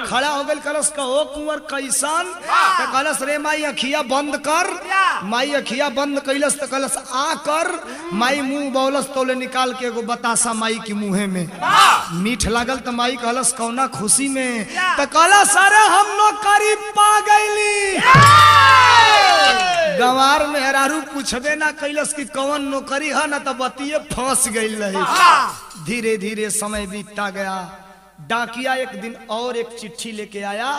खड़ा हो गइल, कलस कहो कुंवर कैसन? तो कलस रे माई अखिया बंद कर। माई अखिया बंद कैलस तो कलस आ कर। माई मुंह बौलस तोले निकाल के एगो बतासा माई की मुंहे में। मीठ लागल तो माई कहलस कौना खुशी में? तो कहलस अरे हम नौकरी पा गईली। गंवार मेहरारू पूछबे ना कैलस कि कौन नौकरी है, ना तो बतिये फंस गई रही। धीरे धीरे समय बीतता गया। डाकिया एक दिन और एक चिट्ठी लेके आया।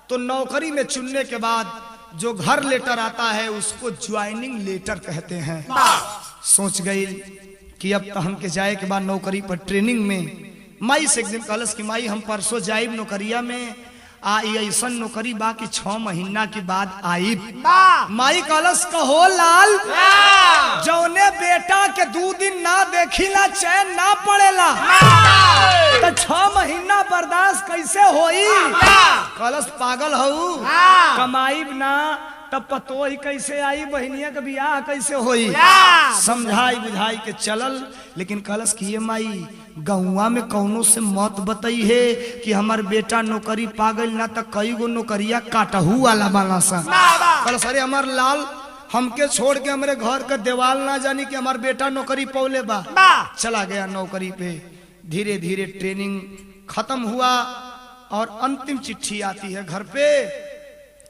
तो नौकरी में चुनने के बाद जो घर लेटर आता है उसको ज्वाइनिंग लेटर कहते हैं। सोच गई कि अब तो हमके जाए के बाद नौकरी पर ट्रेनिंग में। माई से एक दिन कहलस कि माई हम परसों जाइब नौकरिया में। ऐसा नौकरी बा कि 6 महीना के बाद आई। माई कहलस कहो लाल, जौने बेटा के 2 दिन ना देखिला चैन ना पड़ेला, तो 6 महीना बर्दाश्त कैसे होई? कहलस पागल हऊ, कमाई ना तब पतो ही कैसे आई, बहनिया का बियाह कैसे होई? समझाई बुझाई के चलल। लेकिन कहलस कि ये माई गहुआ में कौनो से मत बताई है कि हमार बेटा नौकरी पागल ना तो कई गो नौकरिया काटहू वाला बाला सा। कहलस अरे हमार लाल, हमके छोड़ के हमारे घर का देवाल ना जानी कि हमार बेटा नौकरी पौले बा। चला गया नौकरी पे। धीरे धीरे ट्रेनिंग खत्म हुआ और अंतिम चिट्ठी आती है घर पे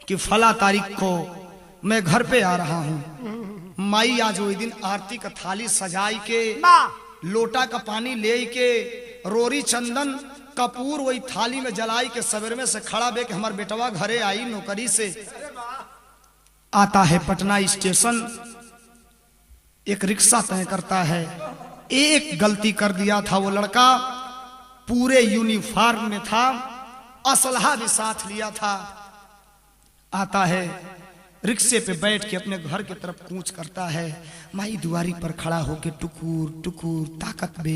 कि फला तारीख को मैं घर पे आ रहा हूँ। माई आज वही दिन आरती का थाली सजाई के, लोटा का पानी ले के, रोरी चंदन कपूर वही थाली में जलाई के सवेरे में से खड़ा बे कि हमार बेटवा घरे आई नौकरी से। आता है पटना स्टेशन, एक रिक्शा तय करता है। एक गलती कर दिया था वो लड़का, पूरे यूनिफॉर्म में था, असलहा भी साथ लिया था। आता है रिक्शे पे बैठ के अपने घर की तरफ कूच करता है। माई दुआरी पर खड़ा होके टुकुर टुकुर ताकत बे,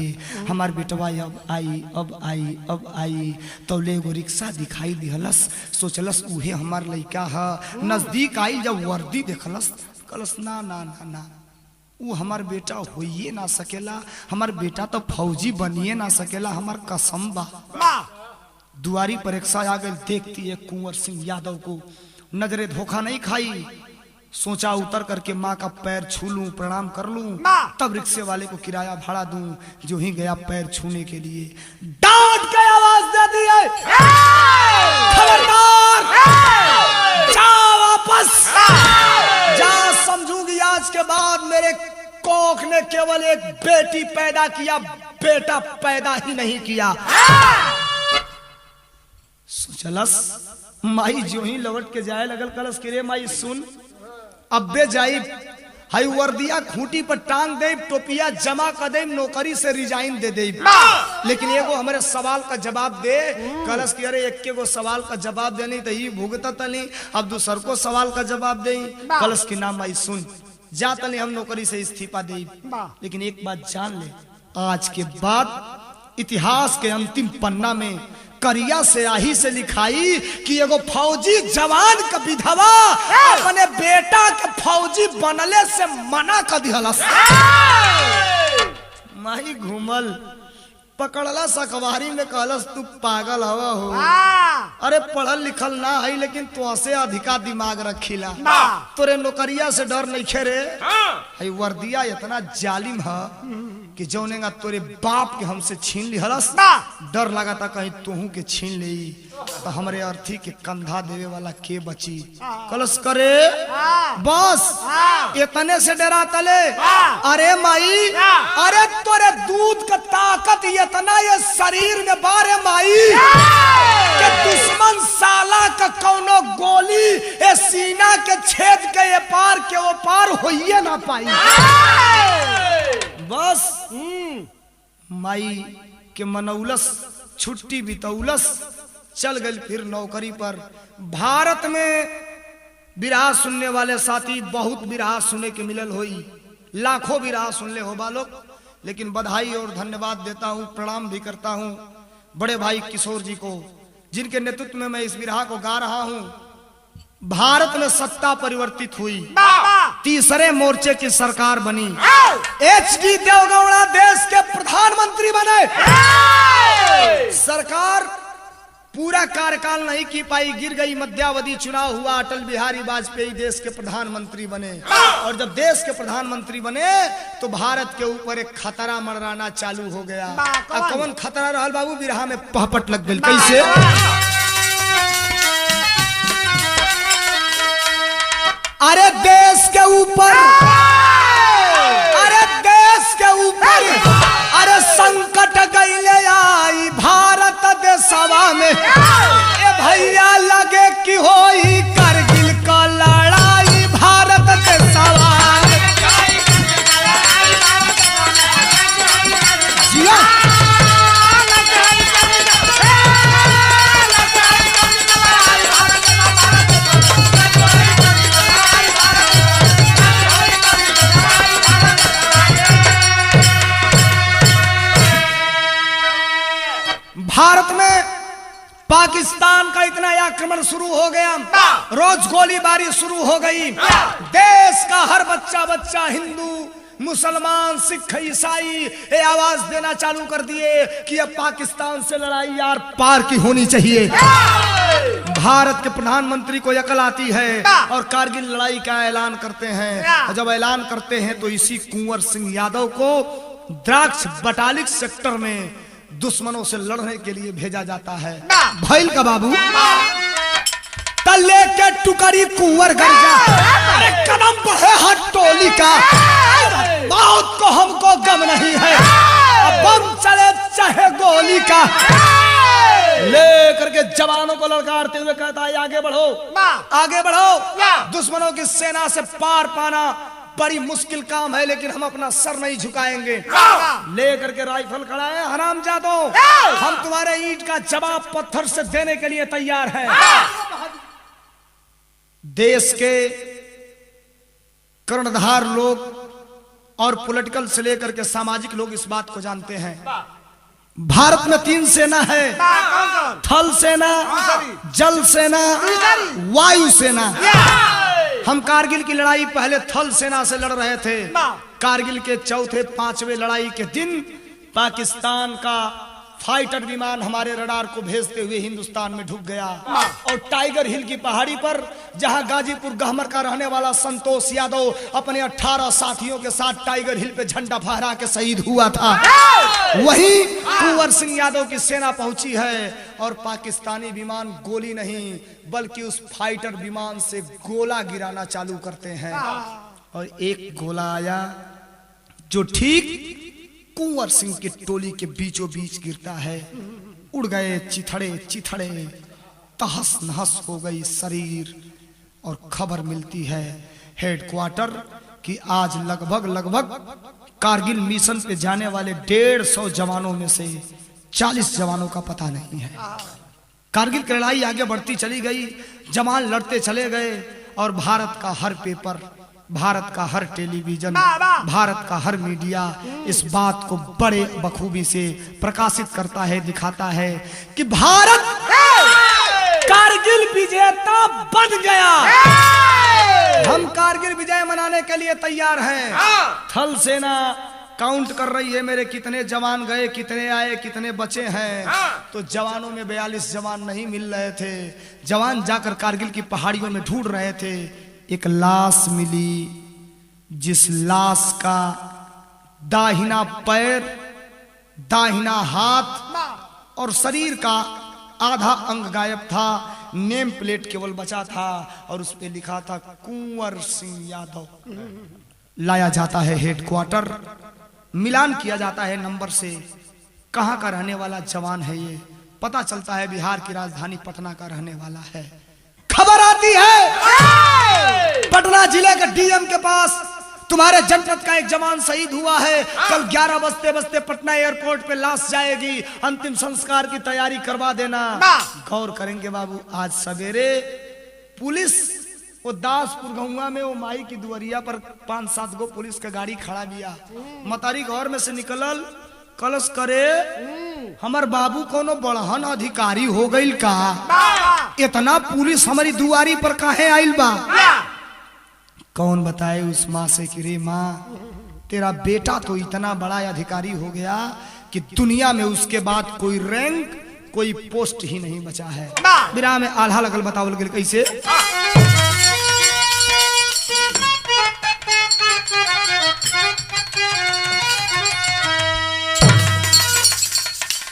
हमार बेटवा अब आई अब आई अब आई। तो ले एगो रिक्शा दिखाई दिहलस, सोचलस उहे हमार लइका है। नजदीक आई जब वर्दी देखलस, कहलस ना ना ना ना, वो हमार बेटा होइए ना सकेला, हमार बेटा तो फौजी बनिए ना सकेला, हमार कसम बा। दुआरी पर रिक्शा आ गई, देखती है कुंवर सिंह यादव को, नजरे धोखा नहीं खाई। सोचा उतर करके माँ का पैर छू लूं, प्रणाम कर लूं, तब रिक्शे वाले को किराया भाड़ा दूं। जो ही गया पैर छूने के लिए, डांट के आवाज दे दी है, खबरदार जा वापस जा। समझूंगी आज के बाद मेरे कोख ने केवल एक बेटी पैदा किया, बेटा पैदा ही नहीं किया। सोचलस माई जो ही लौट के जाए लगल, कलस कि रे माई सुन, अब्बे जाई हाई वर्दिया खूंटी पर टांग दे, टोपिया जमा कर दे, नौकरी से रिजाइन दे दे, लेकिन एगो हमारे सवाल का जवाब दे। कलस कि अरे एक गो सवाल का जवाब देनी तो ही भुगता तली, अब दूसर को सवाल का जवाब दे। कलस कि ना माई सुन, जा तली हम नौकरी से इस्तीफा दे, लेकिन एक बात जान ले, आज के बाद इतिहास के अंतिम पन्ना में करिया से आही से लिखाई कि एगो फौजी जवान का विधवा अपने बेटा के फौजी बनले से मना कर दिहलस। माही घूमल पकड़ला सकवारी में, कहलस तू पागल हवा हो, अरे पढ़ल लिखल ना है लेकिन तो से अधिका दिमाग रखीला, तोरे नौकरिया से डर नहीं खेरे। है वर्दिया इतना जालिम है कि जौनेगा तोरे बाप के हमसे छीन ली हलस, डर लगा था कहीं तोहू के छीन ले तो हमारे अर्थी के कंधा देवे वाला के बची। कलस करे बस इतने से डरा तले। अरे माई, अरे तोरे दूध का ताकत इतना ये शरीर में बारे माई कि दुश्मन साला का कौनो गोली ए सीना के छेद के ये पार के वो पार होइए ना पाई। बस माई के मनौलस, छुट्टी बितौलस, चल गई फिर नौकरी पर। भारत में बिरहा सुनने वाले साथी बहुत बिरहा सुने के मिलल होई, लाखों बिरहा सुन ले हो बालोक, लेकिन बधाई और धन्यवाद देता हूँ, प्रणाम भी करता हूँ बड़े भाई किशोर जी को, जिनके नेतृत्व में मैं इस बिरहा को गा रहा हूँ। भारत में सत्ता परिवर्तित हुई, तीसरे मोर्चे की सरकार बनी, एचडी देवगौड़ा देश के प्रधानमंत्री बने। सरकार पूरा कार्यकाल नहीं की पाई, गिर गई, मध्यावधि चुनाव हुआ, अटल बिहारी वाजपेयी देश के प्रधानमंत्री बने। और जब देश के प्रधानमंत्री बने तो भारत के ऊपर एक खतरा मंडराना चालू हो गया। कौन खतरा रहल बाबू? बिरहा में पहपट लग गई। कैसे? अरे देश के ऊपर, अरे देश के ऊपर, अरे संकट गईले आई भारत देशवा में। ए भैया लगे कि होई करगिल का लड़ाई भारत देशवा में। जिया भारत में पाकिस्तान का इतना आक्रमण शुरू हो गया, रोज गोलीबारी शुरू हो गई। देश का हर बच्चा हिंदू, मुसलमान, सिख, ईसाई ये आवाज देना चालू कर दिए कि अब पाकिस्तान से लड़ाई यार पार की होनी चाहिए। भारत के प्रधानमंत्री को अकल आती है और कारगिल लड़ाई का ऐलान करते हैं। जब ऐलान करते हैं तो इसी कुंवर सिंह यादव को द्राक्ष बटालिक सेक्टर में दुश्मनों से लड़ने के लिए भेजा जाता है। भैल का बाबू तल्ले के टुकड़ी कुंवर गर्जा, अरे कदम बढ़े हट टोली का, मौत को हमको गम नहीं है, अब बम चले चाहे गोली का। लेकर के जवानों को ललकारते हुए कहता है आगे बढ़ो, आगे बढ़ो। दुश्मनों की सेना से पार पाना बड़ी मुश्किल काम है, लेकिन हम अपना सर नहीं झुकाएंगे। लेकर के राइफल खड़ा है, हरामजादो हम तुम्हारे ईंट का जवाब पत्थर से देने के लिए तैयार हैं। देश के कर्णधार लोग और पॉलिटिकल से लेकर के सामाजिक लोग इस बात को जानते हैं। भारत में 3 सेना है, थल सेना, जल सेना, वायु सेना। हम कारगिल की लड़ाई पहले थल सेना से लड़ रहे थे। कारगिल के चौथे 5वें लड़ाई के दिन पाकिस्तान का फाइटर विमान हमारे रडार को भेजते हुए हिंदुस्तान में ढुक गया और टाइगर हिल की पहाड़ी पर जहां गाजीपुर गहमर का रहने वाला संतोष यादव अपने 18 साथियों के साथ टाइगर हिल पे झंडा फहरा के शहीद हुआ था, वहीं कुंवर सिंह यादव की सेना पहुंची है और पाकिस्तानी विमान गोली नहीं बल्कि उस फाइटर विमान से गोला गिराना चालू करते हैं। और एक गोला आया जो ठीक कुंवर सिंह की टोली के बीचों बीच गिरता है। उड़ गए चिथड़े चिथड़े, तहस नहस हो गई शरीर। और खबर मिलती है हेडक्वार्टर कि आज लगभग कारगिल मिशन पे जाने वाले 150 जवानों में से 40 जवानों का पता नहीं है। कारगिल की लड़ाई आगे बढ़ती चली गई, जवान लड़ते चले गए और भारत का हर पेपर, भारत का हर टेलीविजन, भारत का हर मीडिया इस बात को बड़े बखूबी से प्रकाशित करता है, दिखाता है कि भारत कारगिल विजेता बन गया। हम कारगिल विजय मनाने के लिए तैयार हैं। थल सेना काउंट कर रही है मेरे कितने जवान गए, कितने आए, कितने बचे हैं। तो जवानों में 42 जवान नहीं मिल रहे थे। जवान जाकर कारगिल की पहाड़ियों में ढूंढ रहे थे। एक लाश मिली जिस लाश का दाहिना पैर, दाहिना हाथ और शरीर का आधा अंग गायब था। नेम प्लेट केवल बचा था और उस पे लिखा था कुंवर सिंह यादव। लाया जाता है हेडक्वार्टर, मिलान किया जाता है नंबर से, कहां का रहने वाला जवान है ये पता चलता है बिहार की राजधानी पटना का रहने वाला है। खबर आती है पटना जिले के डीएम के पास तुम्हारे जनपद का एक जवान शहीद हुआ है। कल 11 बजते पटना एयरपोर्ट पे लाश जाएगी, अंतिम संस्कार की तैयारी करवा देना। गौर करेंगे बाबू, आज सवेरे पुलिस वो दासपुर गौवा में वो माई की दुआरिया पर 5-7 गो पुलिस का गाड़ी खड़ा बिया। मतारी घर में से निकलल कलश करे हमार बाबू कोनो बड़हन अधिकारी हो गईल का? इतना पुलिस हमारी दुआरी पर काहे आइल बा? कौन बताए उस माँ से कि रे माँ, तेरा बेटा तो इतना बड़ा अधिकारी हो गया कि दुनिया में उसके बाद कोई रैंक, कोई पोस्ट ही नहीं बचा है। बिना में आल्हा लगल, बताओ लगल कैसे?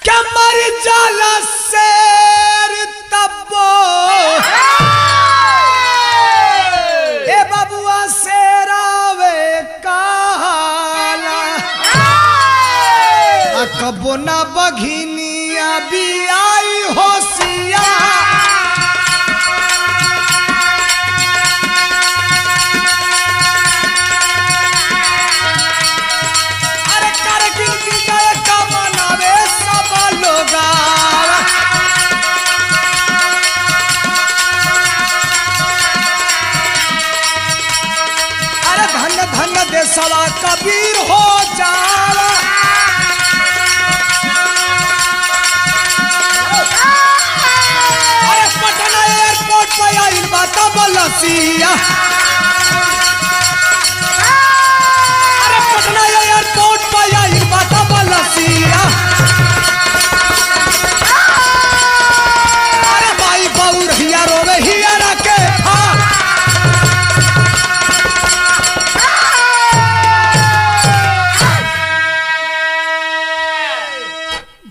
क्या मर जाला शेर तब्बो ए बबुआ शेरावे काला, कबो ना बघिनिया भी आई होशिया। अरे करगिल विजय का मनावे सब लोग। अरे धन धन देशवा कबीर हो जाला। बलसिया अरे पटना एयरपोर्ट पर आई बात बलसिया। अरे भाई बउर हिया रोवे हिया रखे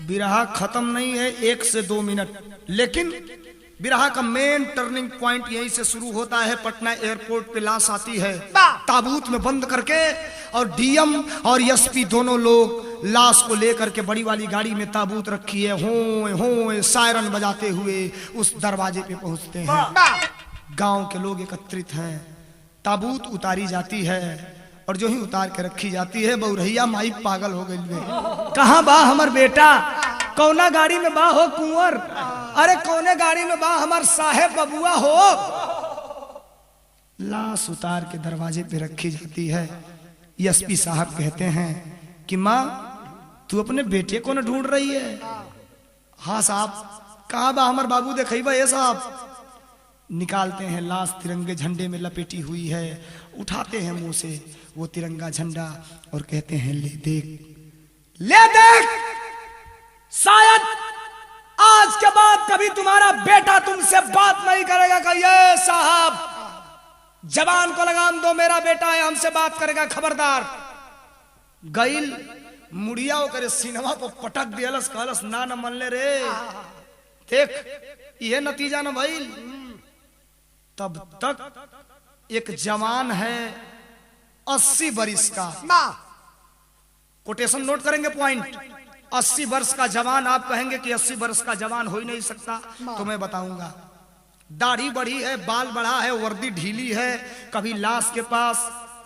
बिरहा खत्म नहीं है 1 से 2 मिनट, लेकिन बिरहा का मेन टर्निंग पॉइंट यहीं से शुरू होता है। पटना एयरपोर्ट पे लाश आती है ताबूत में बंद करके, और डीएम और एसपी दोनों लोग लाश को लेकर के बड़ी वाली गाड़ी में ताबूत रखी है, हो सायरन बजाते हुए उस दरवाजे पे पहुंचते हैं। गांव के लोग एकत्रित हैं, ताबूत उतारी जाती है, और जो ही उतार के रखी जाती है बउरहिया माई पागल हो गई। कहाँ बा हमर बेटा? कौना गाड़ी में बा हो कुंवर? अरे कौने गाड़ी में बा हमार साहेब बबुआ हो? लाश उतार के दरवाजे पे रखी जाती है। एसपी साहब कहते हैं कि माँ तू अपने बेटे को न ढूंढ रही है? हाँ साहब। कहाँ बा हमार बाबू? देखइबा ये साहब। निकालते हैं लाश, तिरंगे झंडे में लपेटी हुई है, उठाते हैं मुंह से वो तिरंगा झंडा और कहते हैं ले देख, ले देख, शायद आज के बाद कभी तुम्हारा बेटा तुमसे बात नहीं करेगा। कहिए साहब जवान को लगाम दो, मेरा बेटा है, हमसे बात करेगा, खबरदार। गईल मुड़िया करे सिनेमा को पटक दियलस, कहलस ना न मन ले रे, देख ये नतीजा न भइल। तब तक एक जवान है 80 वर्ष का, कोटेशन नोट करेंगे पॉइंट, 80 वर्ष का जवान। आप कहेंगे कि 80 वर्ष का जवान हो ही नहीं सकता, तो मैं बताऊंगा। दाढ़ी बढ़ी है, बाल बढ़ा है, वर्दी ढीली है, कभी लाश के पास,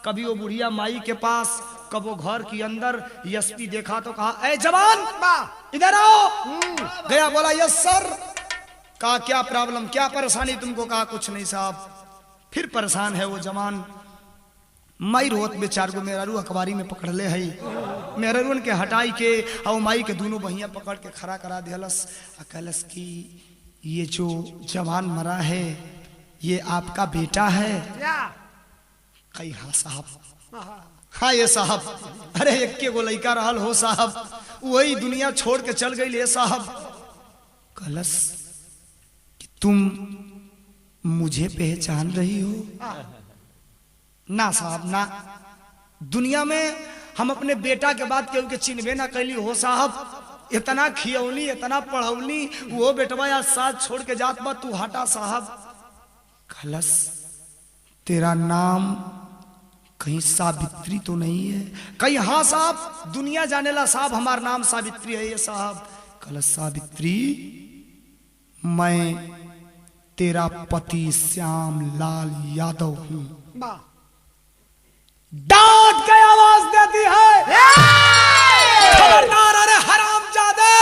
कभी वो बुढ़िया माई के पास, कब वो घर के अंदर। एसपी देखा तो कहा ए जवान इधर आओ। गया, बोला यस सर। कहा क्या प्रॉब्लम, क्या परेशानी तुमको? कहा कुछ नहीं साहब। फिर परेशान है वो जवान। माई रोत में 4 गो मेहरारू अखबारी में पकड़ ले है, मेहरारून के हटाई के और माई के दोनों बहिया पकड़ के खड़ा करा दिहलस। कहलस कि ये जो जवान मरा है ये आपका बेटा है? कही हाँ साहब। हाँ ये साहब। अरे एक गो लड़का रहल हो साहब, वही दुनिया छोड़ के चल गई ले साहब। कहलस कि तुम मुझे पहचान रही हो? ना साहब ना, दुनिया में हम अपने बेटा के बाद केहू के चिन्हबे ना कैली हो साहब। इतना खियौनी, इतना पढ़ौनी, वो बेटवा आज साथ छोड़ के जात बा, तू हटा साहब। खलस तेरा नाम कहीं सावित्री तो नहीं है? कहीं हाँ साहब, दुनिया जाने ला साहब हमारा नाम सावित्री है ये साहब। खलस सावित्री, मैं तेरा पति श्याम लाल यादव हूं। डांट के आवाज देती है खबरदार, अरे हरामजादे।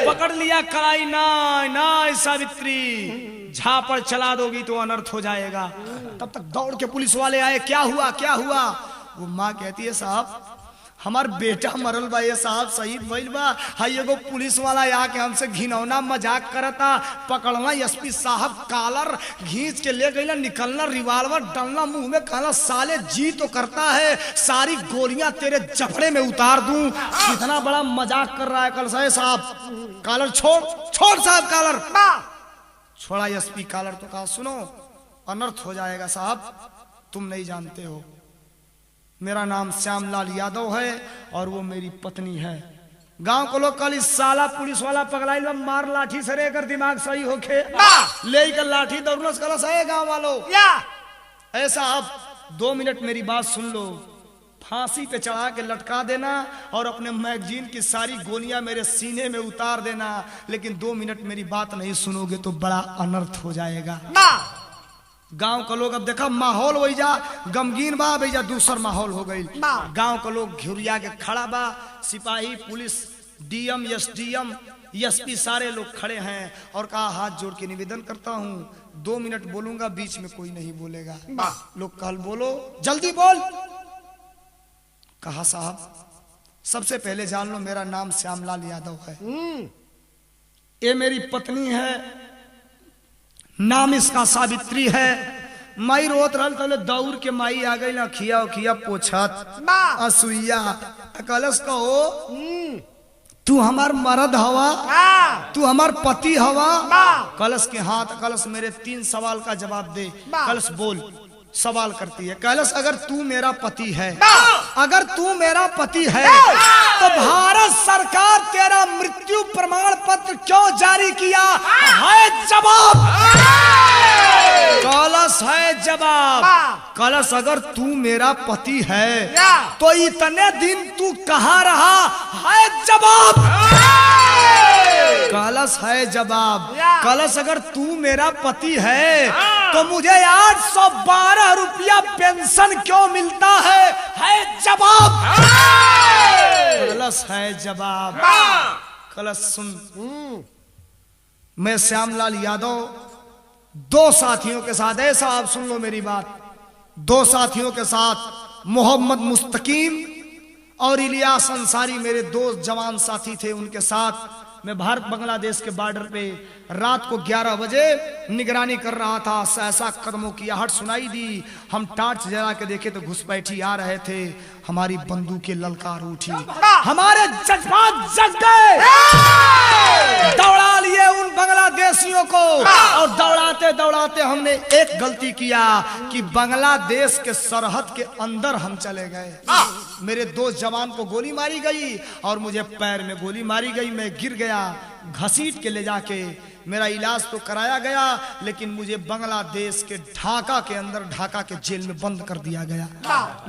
पकड़ लिया कराई ना सावित्री, झापड़ चला दोगी तो अनर्थ हो जाएगा। तब तक दौड़ के पुलिस वाले आए, क्या हुआ क्या हुआ? वो माँ कहती है साहब हमार बेटा मरल बा, ये साहब शहीद भइल बा। हाई एगो पुलिस वाला आके हमसे घिनौना मजाक करता, पकड़ना एसपी साहब कॉलर घींच के ले गईला, निकलना रिवाल्वर डालना मुंह में, कहना साले जी तो करता है सारी गोलियां तेरे जफड़े में उतार दूं। कितना बड़ा मजाक कर रहा है कल साहब। कॉलर छोड़ छोड़ साहब कॉलर। छोड़ा एसपी कॉलर तो कहा सुनो अनर्थ हो जाएगा साहब, तुम नहीं जानते हो मेरा नाम श्यामलाल यादव है और वो मेरी पत्नी है। गांव को लोग कल इस साला पुलिस वाला पगलाई मार लाठी सरे कर दिमाग सही होके ले कर लाठी दौड़नस कलस है गांव वालों। ऐसा अब 2 मिनट मेरी बात सुन लो, फांसी पे चढ़ा के लटका देना और अपने मैगजीन की सारी गोलियां मेरे सीने में उतार देना, लेकिन 2 मिनट मेरी बात नहीं सुनोगे तो बड़ा अनर्थ हो जाएगा। गांव का लोग अब देखा माहौल वही जा गमगीन बा, भैया दूसर माहौल हो गई। गांव का लोग घुरिया के खड़ा बा, सिपाही पुलिस डीएम एसडीएम एसपी सारे लोग खड़े हैं और कहा हाथ जोड़ के निवेदन करता हूं 2 मिनट बोलूंगा, बीच में कोई नहीं बोलेगा। लोग कल बोलो जल्दी बोल। कहा साहब सबसे पहले जान लो मेरा नाम श्यामलाल यादव है, ये मेरी पत्नी है, नाम इसका सावित्री है। माई रोत रहल तले दौड़ के माई आ गई ना, खिया खिया पोछत असुइया कलश कहो तू हमार मर्द हवा, तू हमार पति हवा। कलश के हाथ कलश मेरे 3 सवाल का जवाब दे। कलश बोल। सवाल करती है कलश अगर तू मेरा पति है, अगर तू मेरा पति है तो भारत सरकार तेरा मृत्यु प्रमाण पत्र क्यों जारी किया है? जवाब। कलश है जवाब। कलश अगर तू मेरा पति है तो इतने दिन तू कहाँ रहा है? जवाब। कलश है जवाब। कलश अगर तू मेरा पति है तो मुझे 812 रुपया पेंशन क्यों मिलता है? जवाब। कलश है जवाब। कलश सुन, मैं श्यामलाल यादव 2 साथियों के साथ, ऐसा आप सुन लो मेरी बात, 2 साथियों के साथ मोहम्मद मुस्तकीम और इलियास अंसारी मेरे 2 जवान साथी थे, उनके साथ मैं भारत बांग्लादेश के बॉर्डर पे रात को 11 बजे निगरानी कर रहा था। ऐसा कदमों की आहट सुनाई दी, हम टार्च जला के देखे तो घुसपैठी आ रहे थे, हमारी बंदूकें ललकार उठी, हमारे जज्बात जग गए, दौड़ा लिए उन बांग्लादेशियों को और दौड़ाते दौड़ाते हमने एक गलती किया कि बांग्लादेश के सरहद के अंदर हम चले गए। मेरे 2 जवान को गोली मारी गई और मुझे पैर में गोली मारी गई, मैं गिर गया, घसीट के ले जाके मेरा इलाज तो कराया गया, लेकिन मुझे बांग्लादेश के ढाका के अंदर, ढाका के जेल में बंद कर दिया गया।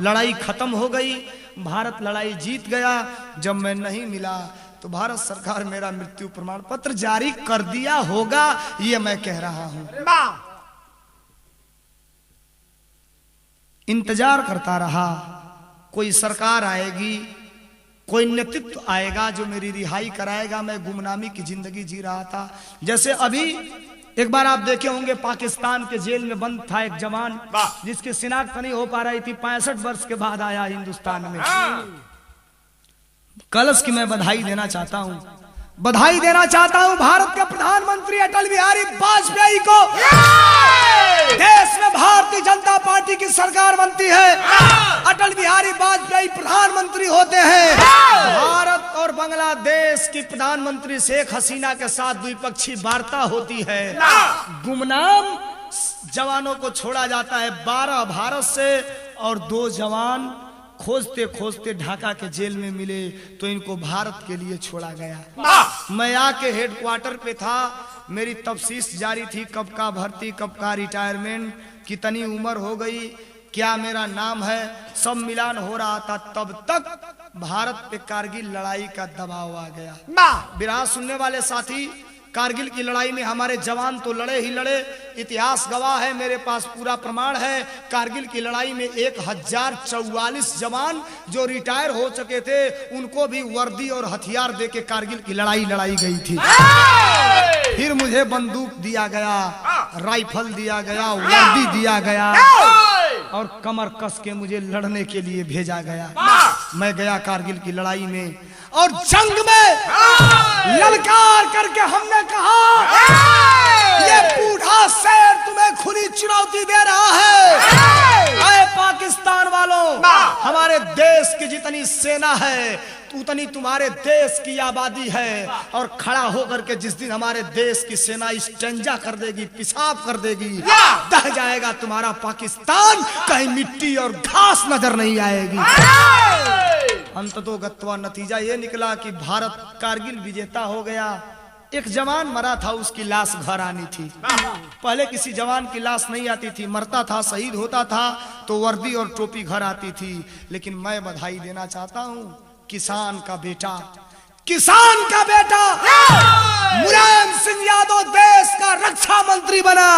लड़ाई खत्म हो गई, भारत लड़ाई जीत गया। जब मैं नहीं मिला तो भारत सरकार मेरा मृत्यु प्रमाण पत्र जारी कर दिया होगा, ये मैं कह रहा हूं। इंतजार करता रहा, कोई सरकार आएगी, कोई नेतृत्व आएगा जो मेरी रिहाई कराएगा। मैं गुमनामी की जिंदगी जी रहा था। जैसे अभी एक बार आप देखे होंगे पाकिस्तान के जेल में बंद था एक जवान जिसकी शिनाख्त नहीं हो पा रही थी, 65 वर्ष के बाद आया हिंदुस्तान में। कलश की मैं बधाई देना चाहता हूं, बधाई देना चाहता हूं भारत के प्रधानमंत्री अटल बिहारी वाजपेयी को। देश में भारतीय जनता पार्टी की सरकार बनती है, अटल बिहारी वाजपेयी प्रधानमंत्री होते हैं। भारत और बांग्लादेश की प्रधानमंत्री शेख हसीना के साथ द्विपक्षीय वार्ता होती है। गुमनाम जवानों को छोड़ा जाता है 12 भारत से, और 2 जवान खोजते खोजते ढाका के जेल में मिले तो इनको भारत के लिए छोड़ा गया। मैं आके हेडक्वार्टर पे था, मेरी तफ्तीश जारी थी, कब का भर्ती, कब का रिटायरमेंट, कितनी उम्र हो गई, क्या मेरा नाम है, सब मिलान हो रहा था। तब तक भारत पे कारगिल लड़ाई का दबाव आ गया। विराट सुनने वाले साथी, कारगिल की लड़ाई में हमारे जवान तो लड़े ही लड़े, इतिहास गवाह है, मेरे पास पूरा प्रमाण है। कारगिल की लड़ाई में 1044 जवान जो रिटायर हो चुके थे, उनको भी वर्दी और हथियार देके कारगिल की लड़ाई लड़ाई गई थी। फिर मुझे बंदूक दिया गया, राइफल दिया गया, वर्दी दिया गया और कमर कस के मुझे लड़ने के लिए भेजा गया। मैं गया कारगिल की लड़ाई में और जंग में ललकार करके हमने कहा ये बूढ़ा शेर तुम्हें खुली चुनौती दे रहा है। अरे पाकिस्तान वालों, हमारे देश की जितनी सेना है उतनी तुम्हारे देश की आबादी है, और खड़ा होकर के जिस दिन हमारे देश की सेना स्टेंजा कर देगी, पेशाब कर देगी, दह जाएगा तुम्हारा पाकिस्तान, कहीं मिट्टी और घास नजर नहीं आएगी। अंततोगत्वा नतीजा ये निकला कि भारत कारगिल विजेता हो गया। एक जवान मरा था, उसकी लाश घर आनी थी। पहले किसी जवान की लाश नहीं आती थी, मरता था, शहीद होता था तो वर्दी और टोपी घर आती थी। लेकिन मैं बधाई देना चाहता हूँ, किसान का बेटा मुलायम सिंह यादव देश का रक्षा मंत्री बना,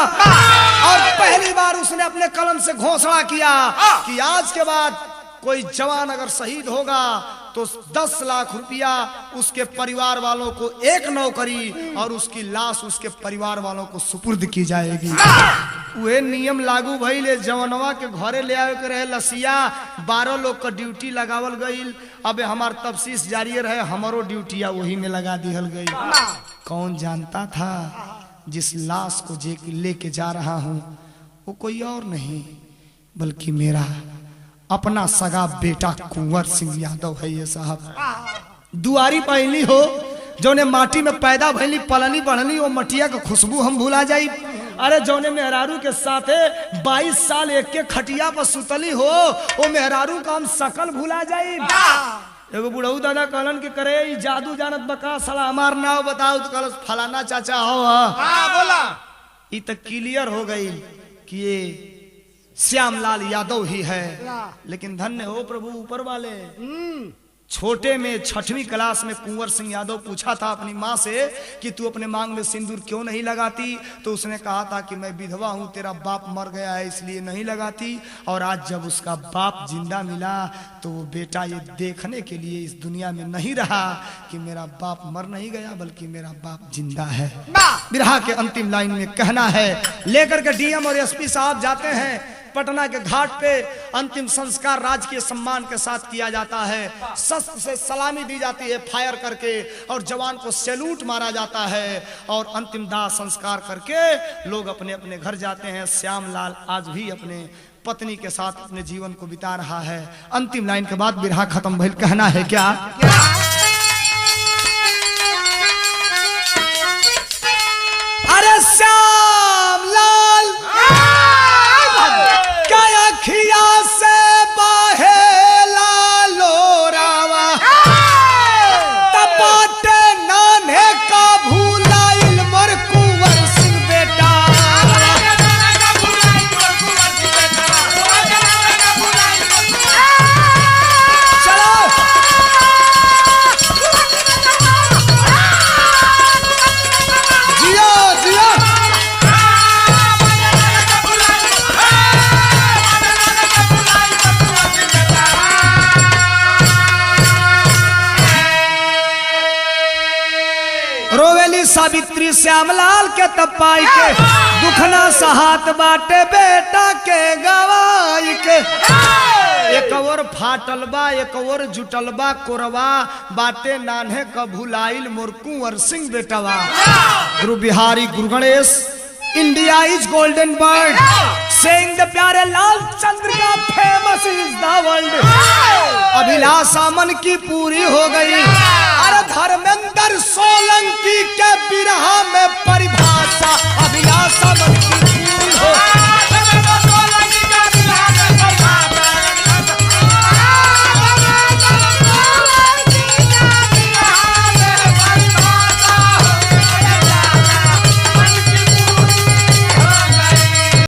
और पहली बार उसने अपने कलम से घोषणा किया कि आज के बाद कोई जवान अगर शहीद होगा तो 10 लाख रुपया उसके परिवार वालों को, एक नौकरी, और उसकी लाश उसके परिवार वालों को सुपुर्द की जाएगी। वे नियम लागू भइले, जवानवा के घरे ले आवे के रहे लसिया, 12 लोग का ड्यूटी लगावल गई। अब हमार तफ्सीस जारी रहे, हमारो ड्यूटिया वही में लगा दिहल गई। कौन जानता था जिस लाश को लेके जा रहा हूँ वो कोई और नहीं बल्कि मेरा अपना सगा बेटा कुंवर सिंह यादव है। ये साहब दुआरी पहली हो जौने माटी में पैदा भइली, पलनी बढ़नी, वो मटिया का खुशबू हम भुला जाई। अरे जौने मेहरारू के साथे 22 साल एक के खटिया पर सुतली हो, वो मेहरारू का हम शकल भुला जाई। एगो बुढ़ऊ दादा कहलन के करे जादू जानत बका, साला हमार नाव बताओ तो कहल फलाना चाचा हो। बोला ये तो क्लियर हो गई कि ये श्यामलाल यादव ही है। लेकिन धन्य हो प्रभु ऊपर वाले। छोटे में 6वीं क्लास में कुंवर सिंह यादव पूछा था अपनी माँ से कि तू अपने मांग में सिंदूर क्यों नहीं लगाती, तो उसने कहा था कि मैं विधवा हूँ, तेरा बाप मर गया है इसलिए नहीं लगाती। और आज जब उसका बाप जिंदा मिला तो वो बेटा ये देखने के लिए इस दुनिया में नहीं रहा कि मेरा बाप मर नहीं गया बल्कि मेरा बाप जिंदा है। बिरहा के अंतिम लाइन में कहना है, लेकर के डीएम और एसपी साहब जाते हैं पटना के घाट पे। अंतिम संस्कार राजकीय सम्मान के साथ किया जाता है, शस्त्र से सलामी दी जाती है फायर करके, और जवान को सैल्यूट मारा जाता है, और अंतिम दाह संस्कार करके लोग अपने अपने घर जाते हैं। श्यामलाल आज भी अपने पत्नी के साथ अपने जीवन को बिता रहा है। अंतिम लाइन के बाद बिरहा खत्म भइल। कहना है क्या? अरे श्यामलाल खिया से बहेला लोरावा, तपाटे नाने का भूलाइल मोर कुंवर सिंह बेटा। चलो जियो जियो। सावित्री श्यामलाल के तपाई के दुखना सहात बाटे बेटा के गवाई के। एक और फाटल बा एक और जुटल बा कोरवा, बाटे नान्हे का भुलाइल मोर कुंवर सिंह बेटवा। गुरु बिहारी गुरु Ganesh, India is golden bird, saying the Pyare Lal Chandra का फेमस इज द वर्ल्ड। अभिलाषा मन की पूरी हो गई। अरे धर्मेंद्र सोलंकी के बिरहा में परिभाषा, अभिलाषा मन की